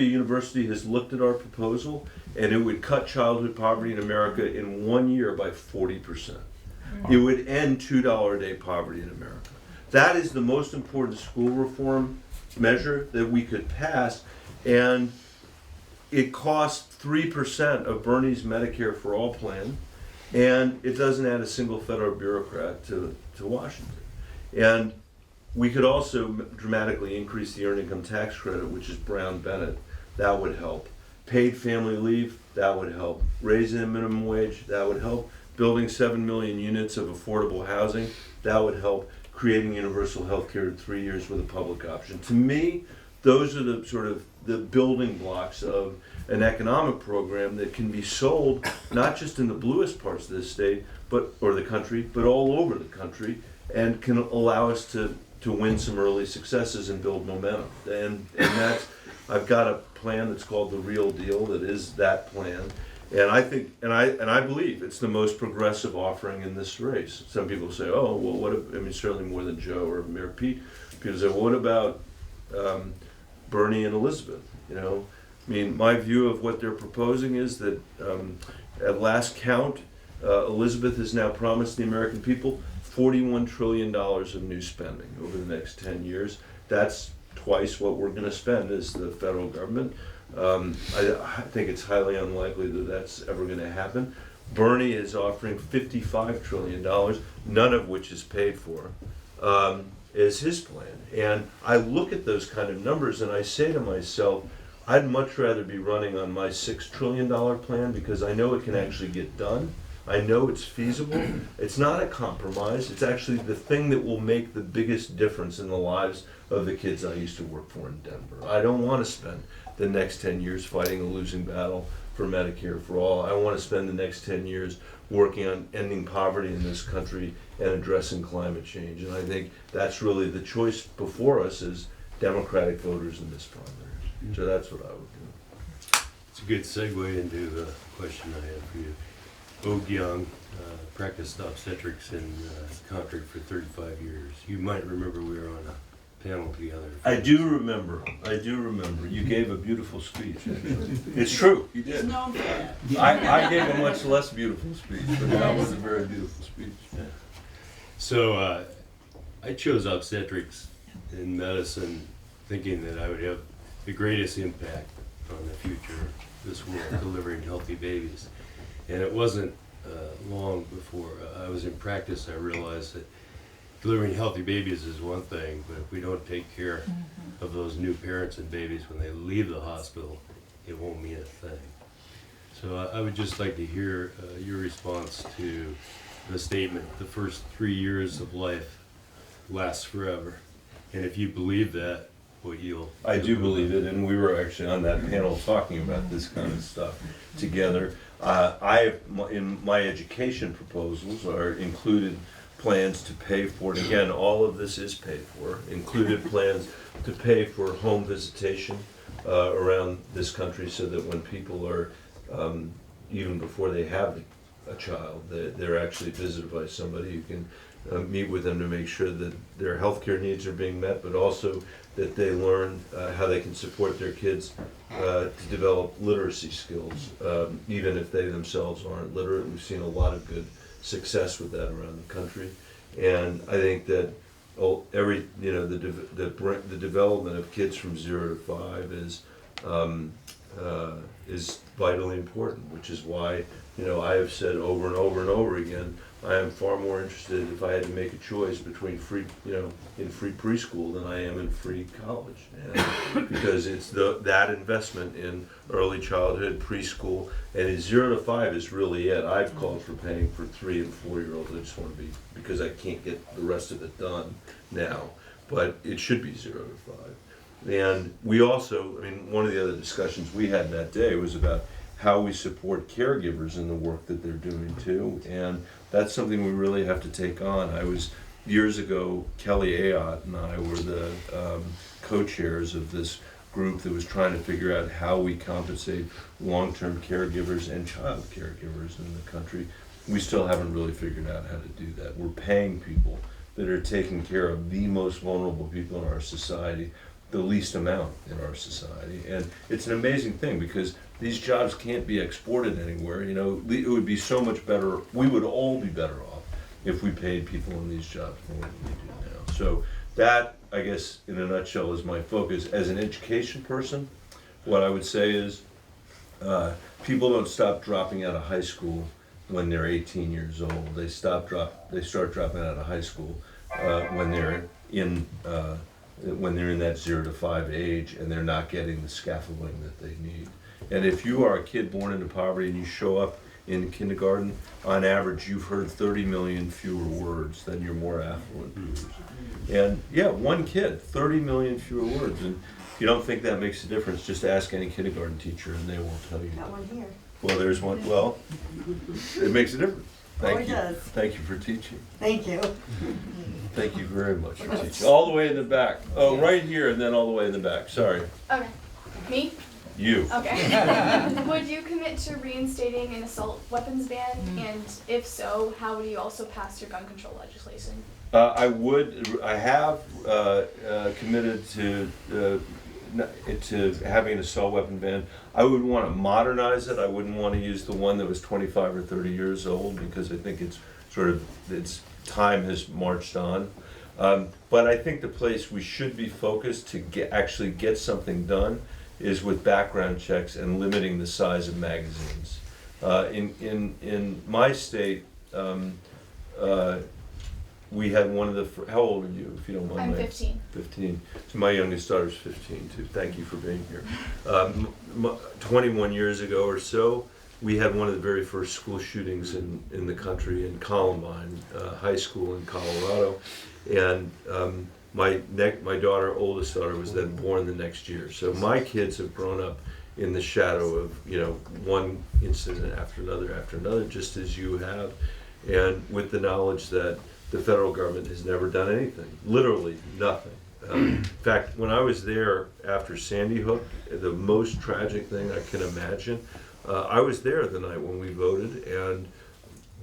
University has looked at our proposal, and it would cut childhood poverty in America in 1 year by 40%. It would end $2 a day poverty in America. That is the most important school reform measure that we could pass, and it costs 3% of Bernie's Medicare for All plan, and it doesn't add a single federal bureaucrat to Washington. And we could also dramatically increase the earned income tax credit, which is Brown Bennet. That would help. Paid family leave, that would help. Raising the minimum wage, that would help. Building 7 million units of affordable housing, that would help. Creating universal health care in 3 years with a public option. To me, those are the sort of the building blocks of an economic program that can be sold not just in the bluest parts of the state or the country, but all over the country, and can allow us to win some early successes and build momentum. And that's, I've got a plan that's called the Real Deal that is that plan. And I think, and I believe it's the most progressive offering in this race. Some people say, oh, well, what? I mean, certainly more than Joe or Mayor Pete. People say, well, what about Bernie and Elizabeth? You know, I mean, my view of what they're proposing is that at last count, Elizabeth has now promised the American people $41 trillion of new spending over the next 10 years. That's twice what we're going to spend as the federal government. I think it's highly unlikely that that's ever going to happen. Bernie is offering $55 trillion, none of which is paid for, is his plan. And I look at those kind of numbers and I say to myself, I'd much rather be running on my $6 trillion plan because I know it can actually get done. I know it's feasible. It's not a compromise. It's actually the thing that will make the biggest difference in the lives of the kids I used to work for in Denver. I don't want to spend the next 10 years fighting a losing battle for Medicare for all. I want to spend the next 10 years working on ending poverty in this country and addressing climate change. And I think that's really the choice before us as Democratic voters in this primary. So that's what I would do. It's a good segue into the question I have for you. Og Young practiced obstetrics in Concord for 35 years. You might remember we were on a panel together. I do remember. You gave a beautiful speech, actually. It's true, you He's did. known for that. I gave a much less beautiful speech, but that was a very beautiful speech. Yeah. So I chose obstetrics in medicine thinking that I would have the greatest impact on the future of this world, delivering healthy babies. And it wasn't long before I was in practice, I realized that delivering healthy babies is one thing, but if we don't take care of those new parents and babies when they leave the hospital, it won't mean a thing. So I would just like to hear your response to the statement, the first 3 years of life lasts forever. And if you believe that, well, I do believe it, and we were actually on that panel talking about this kind of stuff together. In my education proposals are included plans to pay for it. Again, all of this is paid for. Included plans to pay for home visitation around this country, so that when people are, even before they have a child, they're actually visited by somebody who can meet with them to make sure that their healthcare needs are being met, but also that they learn how they can support their kids to develop literacy skills, even if they themselves aren't literate. We've seen a lot of good success with that around the country, and I think that the development of kids from 0 to 5 is vitally important, which is why I have said over and over and over again, I am far more interested if I had to make a choice between free preschool than I am in free college, and because it's that investment in early childhood, preschool, and 0 to 5 is really it. I've called for paying for 3 and 4-year-olds. I just want to be, because I can't get the rest of it done now, but it should be 0 to 5. And we also, one of the other discussions we had that day was about how we support caregivers in the work that they're doing too, and that's something we really have to take on. Years ago, Kelly Ayotte and I were the co-chairs of this group that was trying to figure out how we compensate long-term caregivers and child caregivers in the country. We still haven't really figured out how to do that. We're paying people that are taking care of the most vulnerable people in our society the least amount in our society, and it's an amazing thing because these jobs can't be exported anywhere. It would be so much better. We would all be better off if we paid people in these jobs more than we do now. So that, I guess, in a nutshell, is my focus as an education person. What I would say is, people don't stop dropping out of high school when they're 18 years old. They start dropping out of high school when they're in that 0 to 5 age and they're not getting the scaffolding that they need. And if you are a kid born into poverty and you show up in kindergarten, on average you've heard 30 million fewer words than your more affluent peers. And yeah, one kid, 30 million fewer words. And if you don't think that makes a difference, just ask any kindergarten teacher and they won't tell you. Got one here. Well, there's one. Well, it makes a difference. Thank it you. does. Thank you for teaching. Thank you. Thank you very much for teaching. All the way in the back. Oh, right here and then all the way in the back. Sorry. Okay. Me? You. Okay. Would you commit to reinstating an assault weapons ban? And if so, how would you also pass your gun control legislation? I would. I have committed to having an assault weapon ban. I would want to modernize it. I wouldn't want to use the one that was 25 or 30 years old because I think it's its time has marched on. But I think the place we should be focused to actually get something done is with background checks and limiting the size of magazines. In my state, we had one of the, how old are you, if you don't mind? I'm 15. 15. So my youngest daughter's 15 too. Thank you for being here. 21 years ago or so, we had one of the very first school shootings in the country in Columbine High School in Colorado. And my oldest daughter was then born the next year. So my kids have grown up in the shadow of, one incident after another, just as you have. And with the knowledge that the federal government has never done anything, literally nothing. In fact, when I was there after Sandy Hook, the most tragic thing I can imagine, I was there the night when we voted, and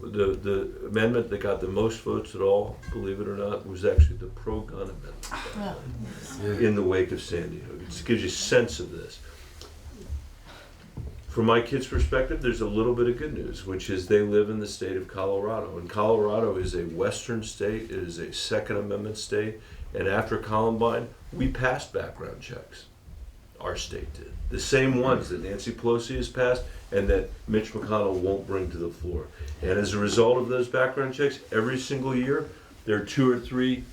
the amendment that got the most votes at all, believe it or not, was actually the pro-gun amendment in the wake of Sandy Hook. It just gives you a sense of this. From my kids' perspective, there's a little bit of good news, which is they live in the state of Colorado. And Colorado is a Western state, it is a Second Amendment state, and after Columbine, we passed background checks. Our state did. The same ones that Nancy Pelosi has passed and that Mitch McConnell won't bring to the floor. And as a result of those background checks, every single year, there are 2 or 3%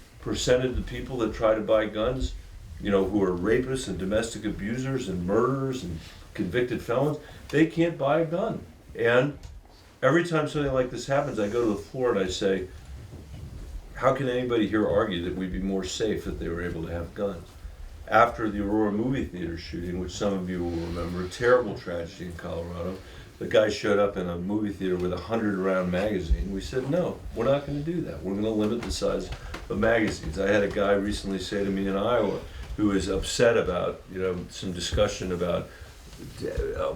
of the people that try to buy guns, you know, who are rapists and domestic abusers and murderers and convicted felons. They can't buy a gun. And every time something like this happens, I go to the floor and I say, how can anybody here argue that we'd be more safe if they were able to have guns? After the Aurora movie theater shooting, which some of you will remember, a terrible tragedy in Colorado, the guy showed up in a movie theater with a 100-round magazine. We said, no, we're not going to do that. We're going to limit the size of magazines. I had a guy recently say to me in Iowa who was upset about, you know, some discussion about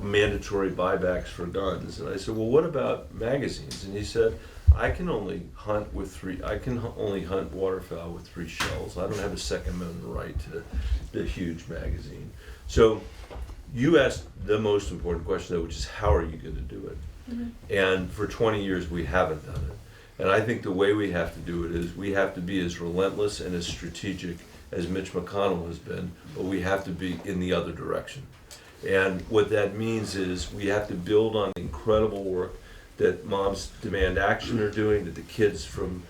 mandatory buybacks for guns. And I said, well, what about magazines? And he said, I can only hunt waterfowl with 3 shells. I don't have a Second Amendment right to the huge magazine. So you asked the most important question, though, which is how are you going to do it? Mm-hmm. And for 20 years, we haven't done it. And I think the way we have to do it is we have to be as relentless and as strategic as Mitch McConnell has been, but we have to be in the other direction. And what that means is we have to build on the incredible work that Moms Demand Action are doing, that the kids from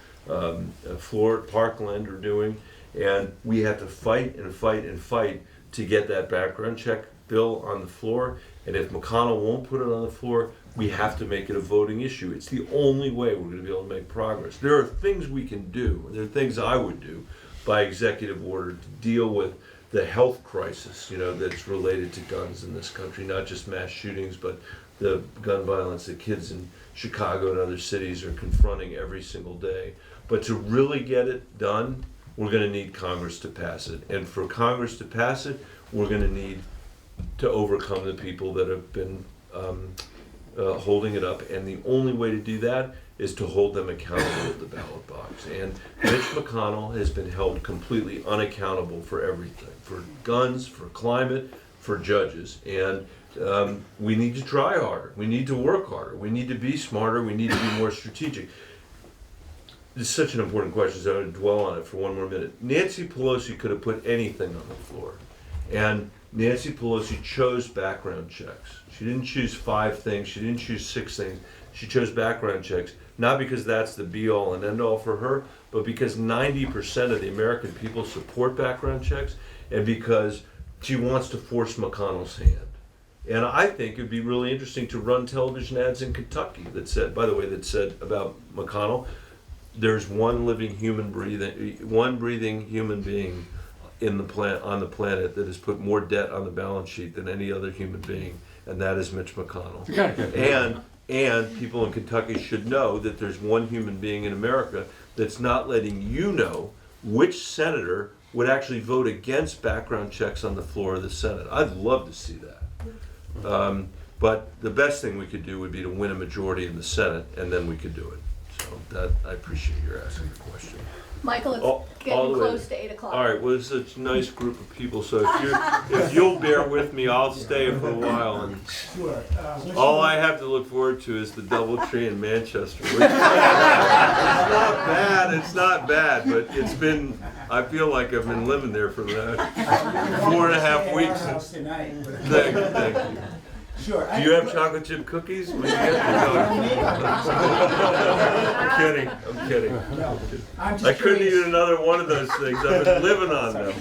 Florida, Parkland are doing, and we have to fight and fight and fight to get that background check bill on the floor. And if McConnell won't put it on the floor, we have to make it a voting issue. It's the only way we're going to be able to make progress. There are things we can do, there are things I would do by executive order to deal with the health crisis, you know, that's related to guns in this country, not just mass shootings, but the gun violence that kids in Chicago and other cities are confronting every single day. But to really get it done, we're going to need Congress to pass it. And for Congress to pass it, we're going to need to overcome the people that have been holding it up. And the only way to do that is to hold them accountable at the ballot box. And Mitch McConnell has been held completely unaccountable for everything, for guns, for climate, for judges. And we need to try harder. We need to work harder. We need to be smarter. We need to be more strategic. This is such an important question, so I'm going to dwell on it for one more minute. Nancy Pelosi could have put anything on the floor. And Nancy Pelosi chose background checks. She didn't choose 5 things. She didn't choose 6 things. She chose background checks, not because that's the be-all and end-all for her, but because 90% of the American people support background checks, and because she wants to force McConnell's hand. And I think it'd be really interesting to run television ads in Kentucky that said, by the way, that said about McConnell, there's one breathing human being on the planet that has put more debt on the balance sheet than any other human being, and that is Mitch McConnell. And people in Kentucky should know that there's one human being in America that's not letting you know which senator would actually vote against background checks on the floor of the Senate. I'd love to see that. But the best thing we could do would be to win a majority in the Senate, and then we could do it. So that, I appreciate your asking the question. Michael, it's getting close to 8 o'clock. All right, well, it's a nice group of people, so if you'll bear with me, I'll stay for a while. And sure. all I have to look forward to is the DoubleTree in Manchester. Which, it's not bad, but it's been, I feel like I've been living there for the last 4.5 weeks. Thank you. Sure. Do you have chocolate chip cookies? I'm kidding. No, I couldn't eat another one of those things. I've been living on them.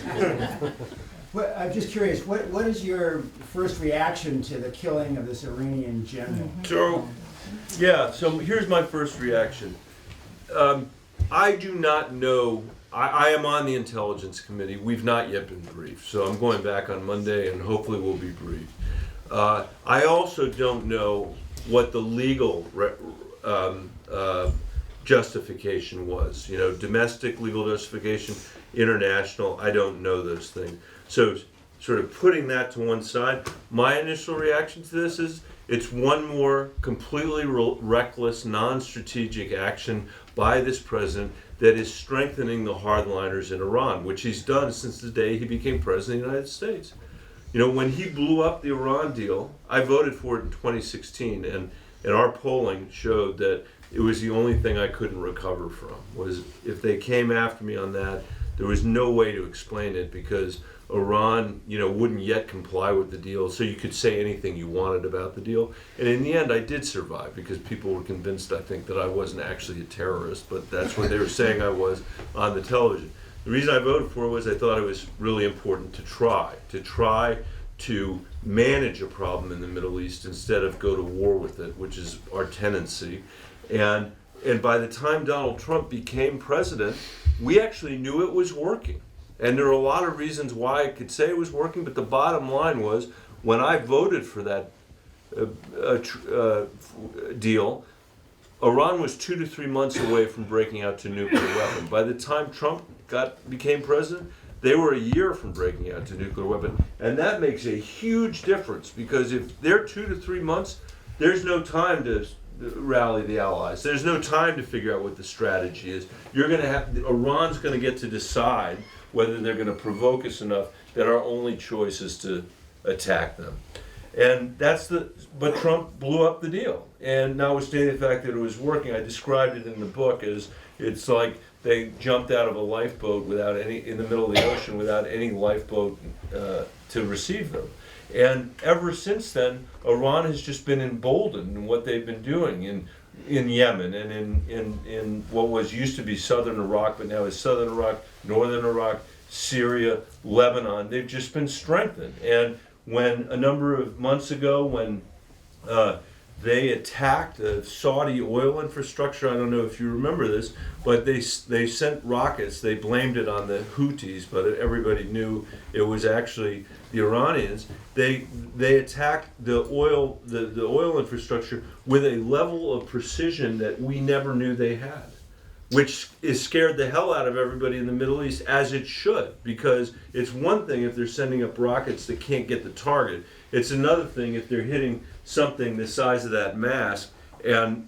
Well, I'm just curious, what is your first reaction to the killing of this Iranian general? So here's my first reaction. I do not know. I am on the Intelligence Committee. We've not yet been briefed, so I'm going back on Monday, and hopefully we'll be briefed. I also don't know what the legal justification was. You know, domestic legal justification, international, I don't know those things. So sort of putting that to one side, my initial reaction to this is it's one more completely reckless, non-strategic action by this president that is strengthening the hardliners in Iran, which he's done since the day he became president of the United States. You know, when he blew up the Iran deal, I voted for it in 2016, and our polling showed that it was the only thing I couldn't recover from, was if they came after me on that, there was no way to explain it because Iran, wouldn't yet comply with the deal, so you could say anything you wanted about the deal. And in the end, I did survive because people were convinced, I think, that I wasn't actually a terrorist, but that's what they were saying I was on the television. The reason I voted for it was I thought it was really important to try to manage a problem in the Middle East instead of go to war with it, which is our tendency. And by the time Donald Trump became president, we actually knew it was working. And there are a lot of reasons why I could say it was working, but the bottom line was when I voted for that deal, Iran was 2 to 3 months away from breaking out to nuclear weapon. By the time Trump became president, they were a year from breaking out to nuclear weapon. And that makes a huge difference because if they're 2 to 3 months, there's no time to rally the allies. There's no time to figure out what the strategy is. Iran's going to get to decide whether they're going to provoke us enough that our only choice is to attack them. And but Trump blew up the deal. And notwithstanding the fact that it was working, I described it in the book as it's like they jumped out of a lifeboat in the middle of the ocean without any lifeboat to receive them. And ever since then, Iran has just been emboldened in what they've been doing in Yemen and in what used to be southern Iraq, but now is southern Iraq, northern Iraq, Syria, Lebanon. They've just been strengthened. And when a number of months ago, when they attacked the Saudi oil infrastructure, I don't know if you remember this, but they sent rockets. They blamed it on the Houthis, but everybody knew it was actually the Iranians. They attacked the oil infrastructure with a level of precision that we never knew they had, which is scared the hell out of everybody in the Middle East, as it should, because it's one thing if they're sending up rockets that can't get the target. It's another thing if they're hitting something the size of that mast and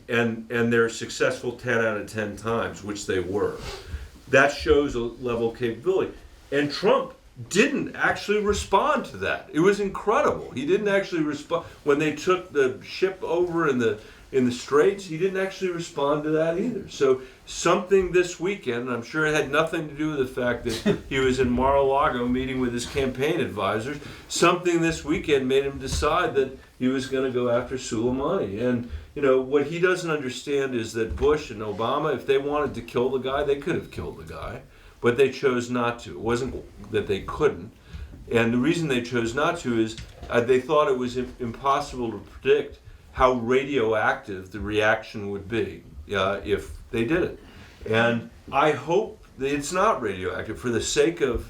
they're successful 10 out of 10 times, which they were. That shows a level of capability. And Trump didn't actually respond to that. It was incredible. He didn't actually respond. When they took the ship over in the Straits, he didn't actually respond to that either. So something this weekend, and I'm sure it had nothing to do with the fact that he was in Mar-a-Lago meeting with his campaign advisors, something this weekend made him decide that he was going to go after Soleimani. And what he doesn't understand is that Bush and Obama, if they wanted to kill the guy, they could have killed the guy, but they chose not to. It wasn't that they couldn't. And the reason they chose not to is they thought it was impossible to predict how radioactive the reaction would be if they did it. And I hope that it's not radioactive for the sake of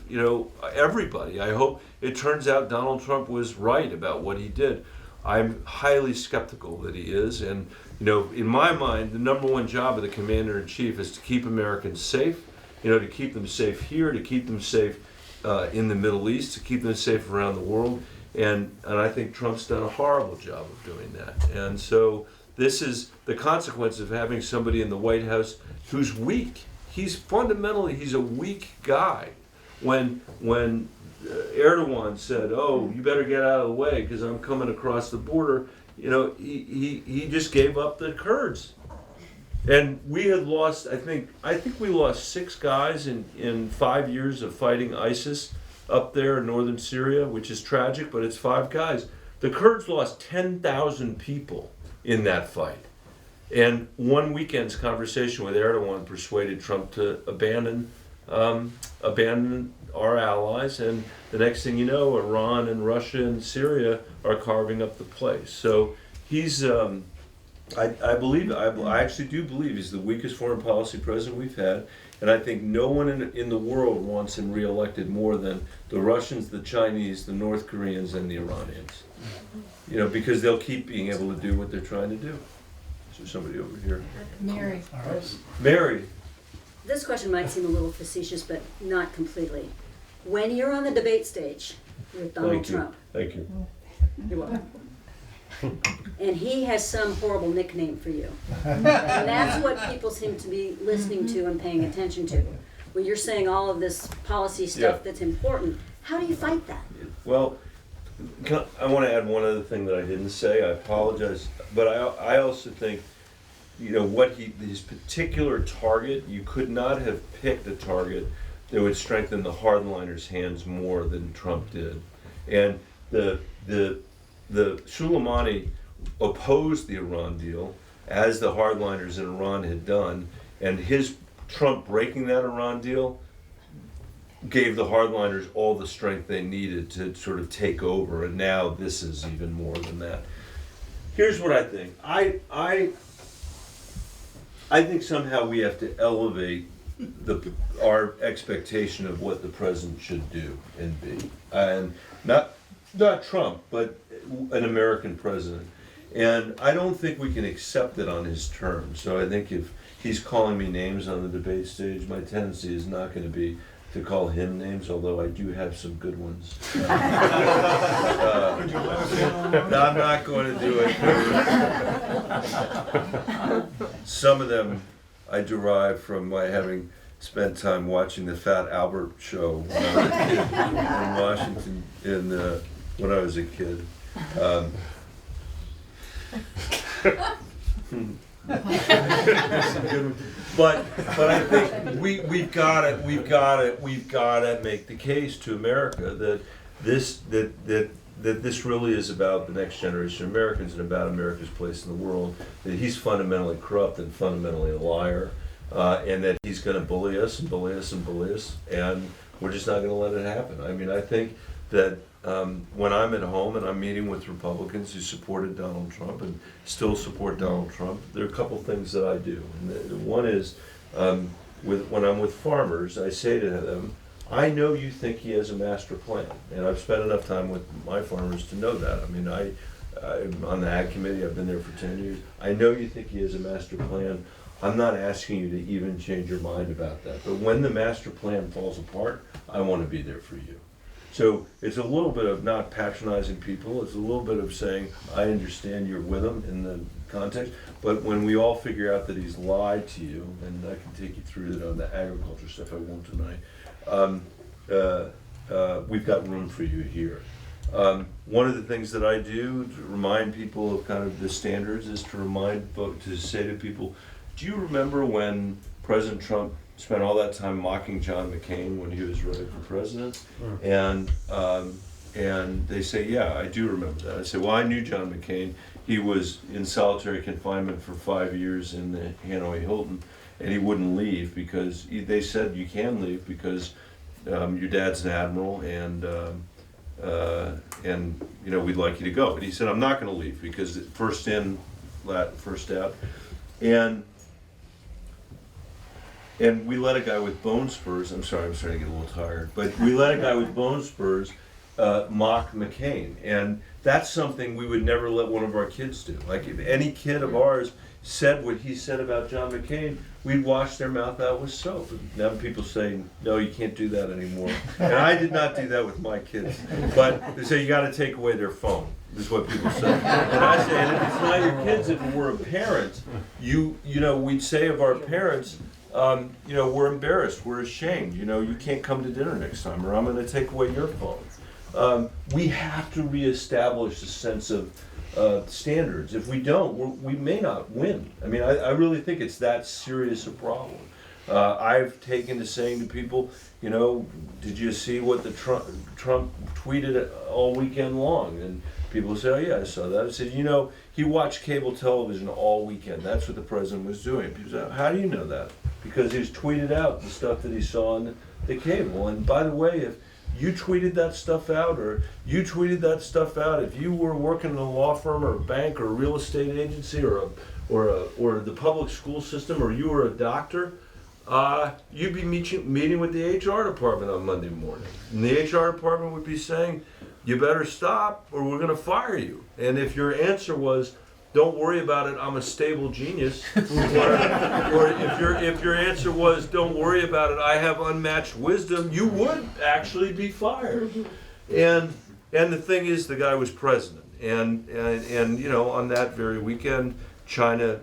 everybody. I hope it turns out Donald Trump was right about what he did. I'm highly skeptical that he is. And in my mind, the number one job of the commander-in-chief is to keep Americans safe, to keep them safe here, to keep them safe in the Middle East, to keep them safe around the world. And I think Trump's done a horrible job of doing that. And so this is the consequence of having somebody in the White House who's weak. He's a weak guy. When Erdogan said, "Oh, you better get out of the way because I'm coming across the border," he just gave up the Kurds. And we had lost, I think we lost 6 guys in 5 years of fighting ISIS up there in northern Syria, which is tragic, but it's 5 guys. The Kurds lost 10,000 people in that fight. And one weekend's conversation with Erdogan persuaded Trump to abandon our allies, and the next thing you know, Iran and Russia and Syria are carving up the place. So he's, I actually do believe he's the weakest foreign policy president we've had. And I think no one in the world wants him reelected more than the Russians, the Chinese, the North Koreans, and the Iranians. Because they'll keep being able to do what they're trying to do. Is there somebody over here? Mary. Mary. This question might seem a little facetious, but not completely. When you're on the debate stage with Donald Trump. Thank you. You're welcome. And he has some horrible nickname for you. And that's what people seem to be listening to and paying attention to. When you're saying all of this policy stuff that's important, how do you fight that? Well, I want to add one other thing that I didn't say. I apologize. But I also think, his particular target, you could not have picked a target that would strengthen the hardliners' hands more than Trump did. And the Soleimani opposed the Iran deal, as the hardliners in Iran had done, and Trump breaking that Iran deal gave the hardliners all the strength they needed to sort of take over, and now this is even more than that. Here's what I think. I think somehow we have to elevate our expectation of what the president should do and be, and not Trump, but an American president. And I don't think we can accept it on his terms. So I think if he's calling me names on the debate stage, my tendency is not going to be to call him names, although I do have some good ones. I'm not going to do it. Some of them I derive from my having spent time watching the Fat Albert show when I was a kid in Washington when I was a kid. But I think we've got to make the case to America that this really is about the next generation of Americans and about America's place in the world. That he's fundamentally corrupt and fundamentally a liar, and that he's going to bully us and bully us and bully us, and we're just not going to let it happen. I mean, I think that when I'm at home and I'm meeting with Republicans who supported Donald Trump and still support Donald Trump, there are a couple things that I do. And one is, when I'm with farmers, I say to them, I know you think he has a master plan, and I've spent enough time with my farmers to know that. I mean, I'm on the Ag Committee, I've been there for 10 years. I know you think he has a master plan. I'm not asking you to even change your mind about that. But when the master plan falls apart, I want to be there for you. So it's a little bit of not patronizing people. It's a little bit of saying, I understand you're with them in the context. But when we all figure out that he's lied to you, and I can take you through that on the agriculture stuff, I won't tonight, we've got room for you here. One of the things that I do to remind people of kind of the standards is to say to people, do you remember when President Trump spent all that time mocking John McCain when he was running for president? And they say, yeah, I do remember that. I say, well, I knew John McCain. He was in solitary confinement for 5 years in the Hanoi Hilton, and he wouldn't leave because they said you can leave because your dad's an admiral, and you know, we'd like you to go. But he said, I'm not going to leave because first in, first out. And we let a guy with bone spurs, I'm sorry, I'm starting to get a little tired, but we let a guy with bone spurs mock McCain. And that's something we would never let one of our kids do. Like if any kid of ours said what he said about John McCain, we'd wash their mouth out with soap. And now people saying, no, you can't do that anymore. And I did not do that with my kids. But they say you got to take away their phone, is what people say. And I say, and if it's not your kids, if we're a parent, you know, we'd say of our parents, you know, we're embarrassed, we're ashamed, you know, you can't come to dinner next time, or I'm going to take away your phone. We have to reestablish a sense of standards. If we don't, we may not win. I mean, I really think it's that serious a problem. I've taken to saying to people, you know, did you see what the Trump tweeted all weekend long? And people say, oh yeah, I saw that. I said, you know, he watched cable television all weekend. That's what the president was doing. People say, how do you know that? Because he's tweeted out the stuff that he saw on the cable. And by the way, if you tweeted that stuff out, or you tweeted that stuff out, if you were working in a law firm or a bank or a real estate agency or the public school system, or you were a doctor, you'd be meeting with the HR department on Monday morning. And the HR department would be saying, you better stop or we're going to fire you. And if your answer was, don't worry about it, I'm a stable genius, or if your answer was, don't worry about it, I have unmatched wisdom, you would actually be fired. And the thing is, the guy was president. And you know, on that very weekend, China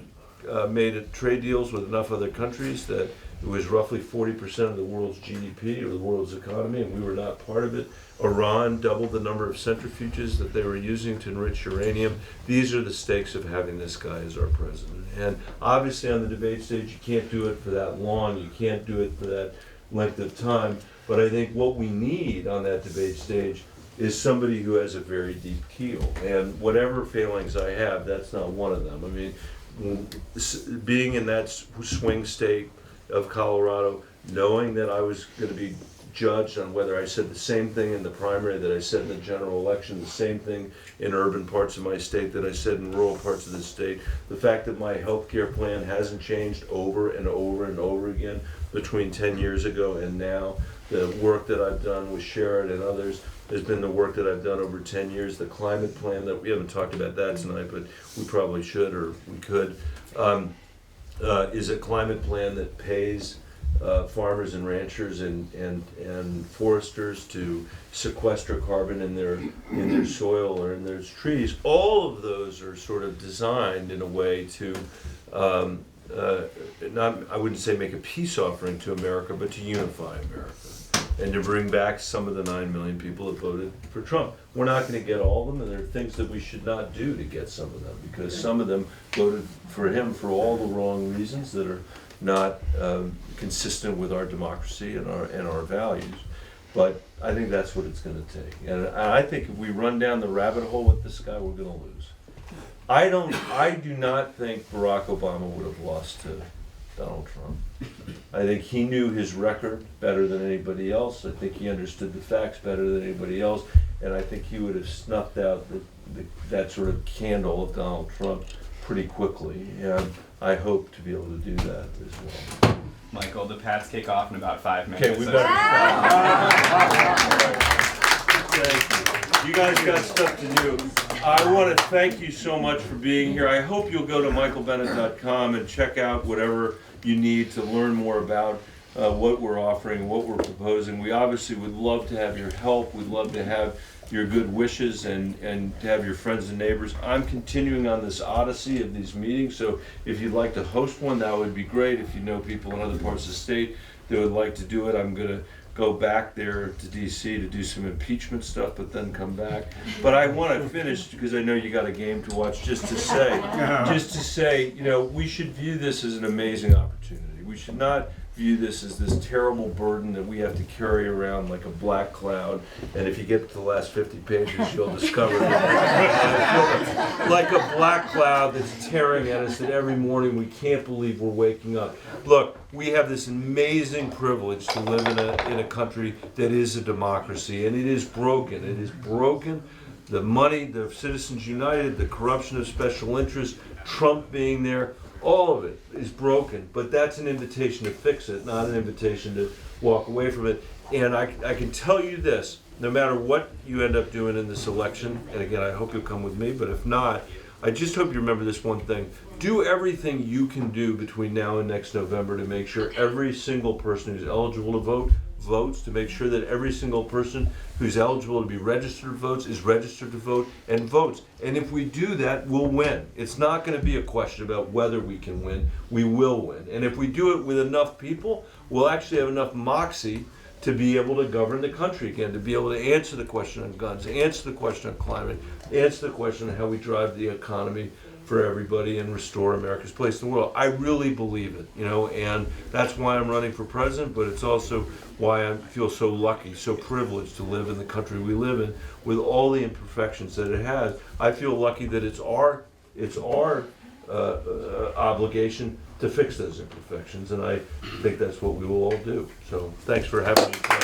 made trade deals with enough other countries that it was roughly 40% of the world's GDP or the world's economy, and we were not part of it. Iran doubled the number of centrifuges that they were using to enrich uranium. These are the stakes of having this guy as our president. And obviously on the debate stage, you can't do it for that long. You can't do it for that length of time. But I think what we need on that debate stage is somebody who has a very deep keel. And whatever failings I have, that's not one of them. I mean, being in that swing state of Colorado, knowing that I was going to be judged on whether I said the same thing in the primary that I said in the general election, the same thing in urban parts of my state that I said in rural parts of the state, the fact that my health care plan hasn't changed over and over and over again between 10 years ago and now, the work that I've done with Sherrod and others has been the work that I've done over 10 years, the climate plan that we haven't talked about that tonight, but we probably should or we could, is a climate plan that pays farmers and ranchers and foresters to sequester carbon in their soil or in their trees. All of those are sort of designed in a way to not, I wouldn't say make a peace offering to America, but to unify America and to bring back some of the 9 million people that voted for Trump. We're not going to get all of them, and there are things that we should not do to get some of them, because some of them voted for him for all the wrong reasons that are not consistent with our democracy and our values. But I think that's what it's going to take. And I think if we run down the rabbit hole with this guy, we're going to lose. I do not think Barack Obama would have lost to Donald Trump. I think he knew his record better than anybody else. I think he understood the facts better than anybody else. And I think he would have snuffed out that sort of candle of Donald Trump pretty quickly. And I hope to be able to do that as well. Michael, the Pats kick off in about 5 minutes. Okay, we better stop. Thank you. You guys got stuff to do. I want to thank you so much for being here. I hope you'll go to michaelbennet.com and check out whatever you need to learn more about what we're offering, what we're proposing. We obviously would love to have your help. We'd love to have your good wishes and to have your friends and neighbors. I'm continuing on this odyssey of these meetings, so if you'd like to host one, that would be great. If you know people in other parts of the state that would like to do it, I'm going to go back there to DC to do some impeachment stuff, but then come back. But I want to finish, because I know you got a game to watch, just to say, you know, we should view this as an amazing opportunity. We should not view this as this terrible burden that we have to carry around like a black cloud, and if you get to the last 50 pages, you'll discover that like a black cloud that's tearing at us, that every morning we can't believe we're waking up. Look, we have this amazing privilege to live in a country that is a democracy, and it is broken. It is broken. The money, the Citizens United, the corruption of special interests, Trump being there, all of it is broken, but that's an invitation to fix it, not an invitation to walk away from it. And I can tell you this, no matter what you end up doing in this election, and again, I hope you'll come with me, but if not, I just hope you remember this one thing. Do everything you can do between now and next November to make sure every single person who's eligible to vote votes, to make sure that every single person who's eligible to be registered votes is registered to vote and votes. And if we do that, we'll win. It's not going to be a question about whether we can win. We will win. And if we do it with enough people, we'll actually have enough moxie to be able to govern the country again, to be able to answer the question on guns, answer the question on climate, answer the question on how we drive the economy for everybody and restore America's place in the world. I really believe it, you know, and that's why I'm running for president, but it's also why I feel so lucky, so privileged to live in the country we live in with all the imperfections that it has. I feel lucky that it's our obligation to fix those imperfections, and I think that's what we will all do. So thanks for having me today.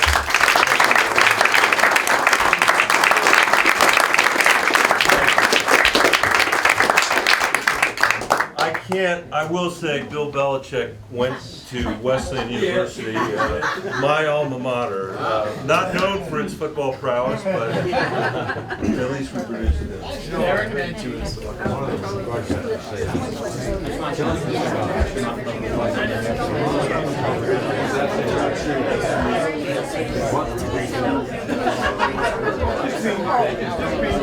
I will say Bill Belichick went to Wesleyan University, my alma mater, not known for its football prowess, but at least we produced it.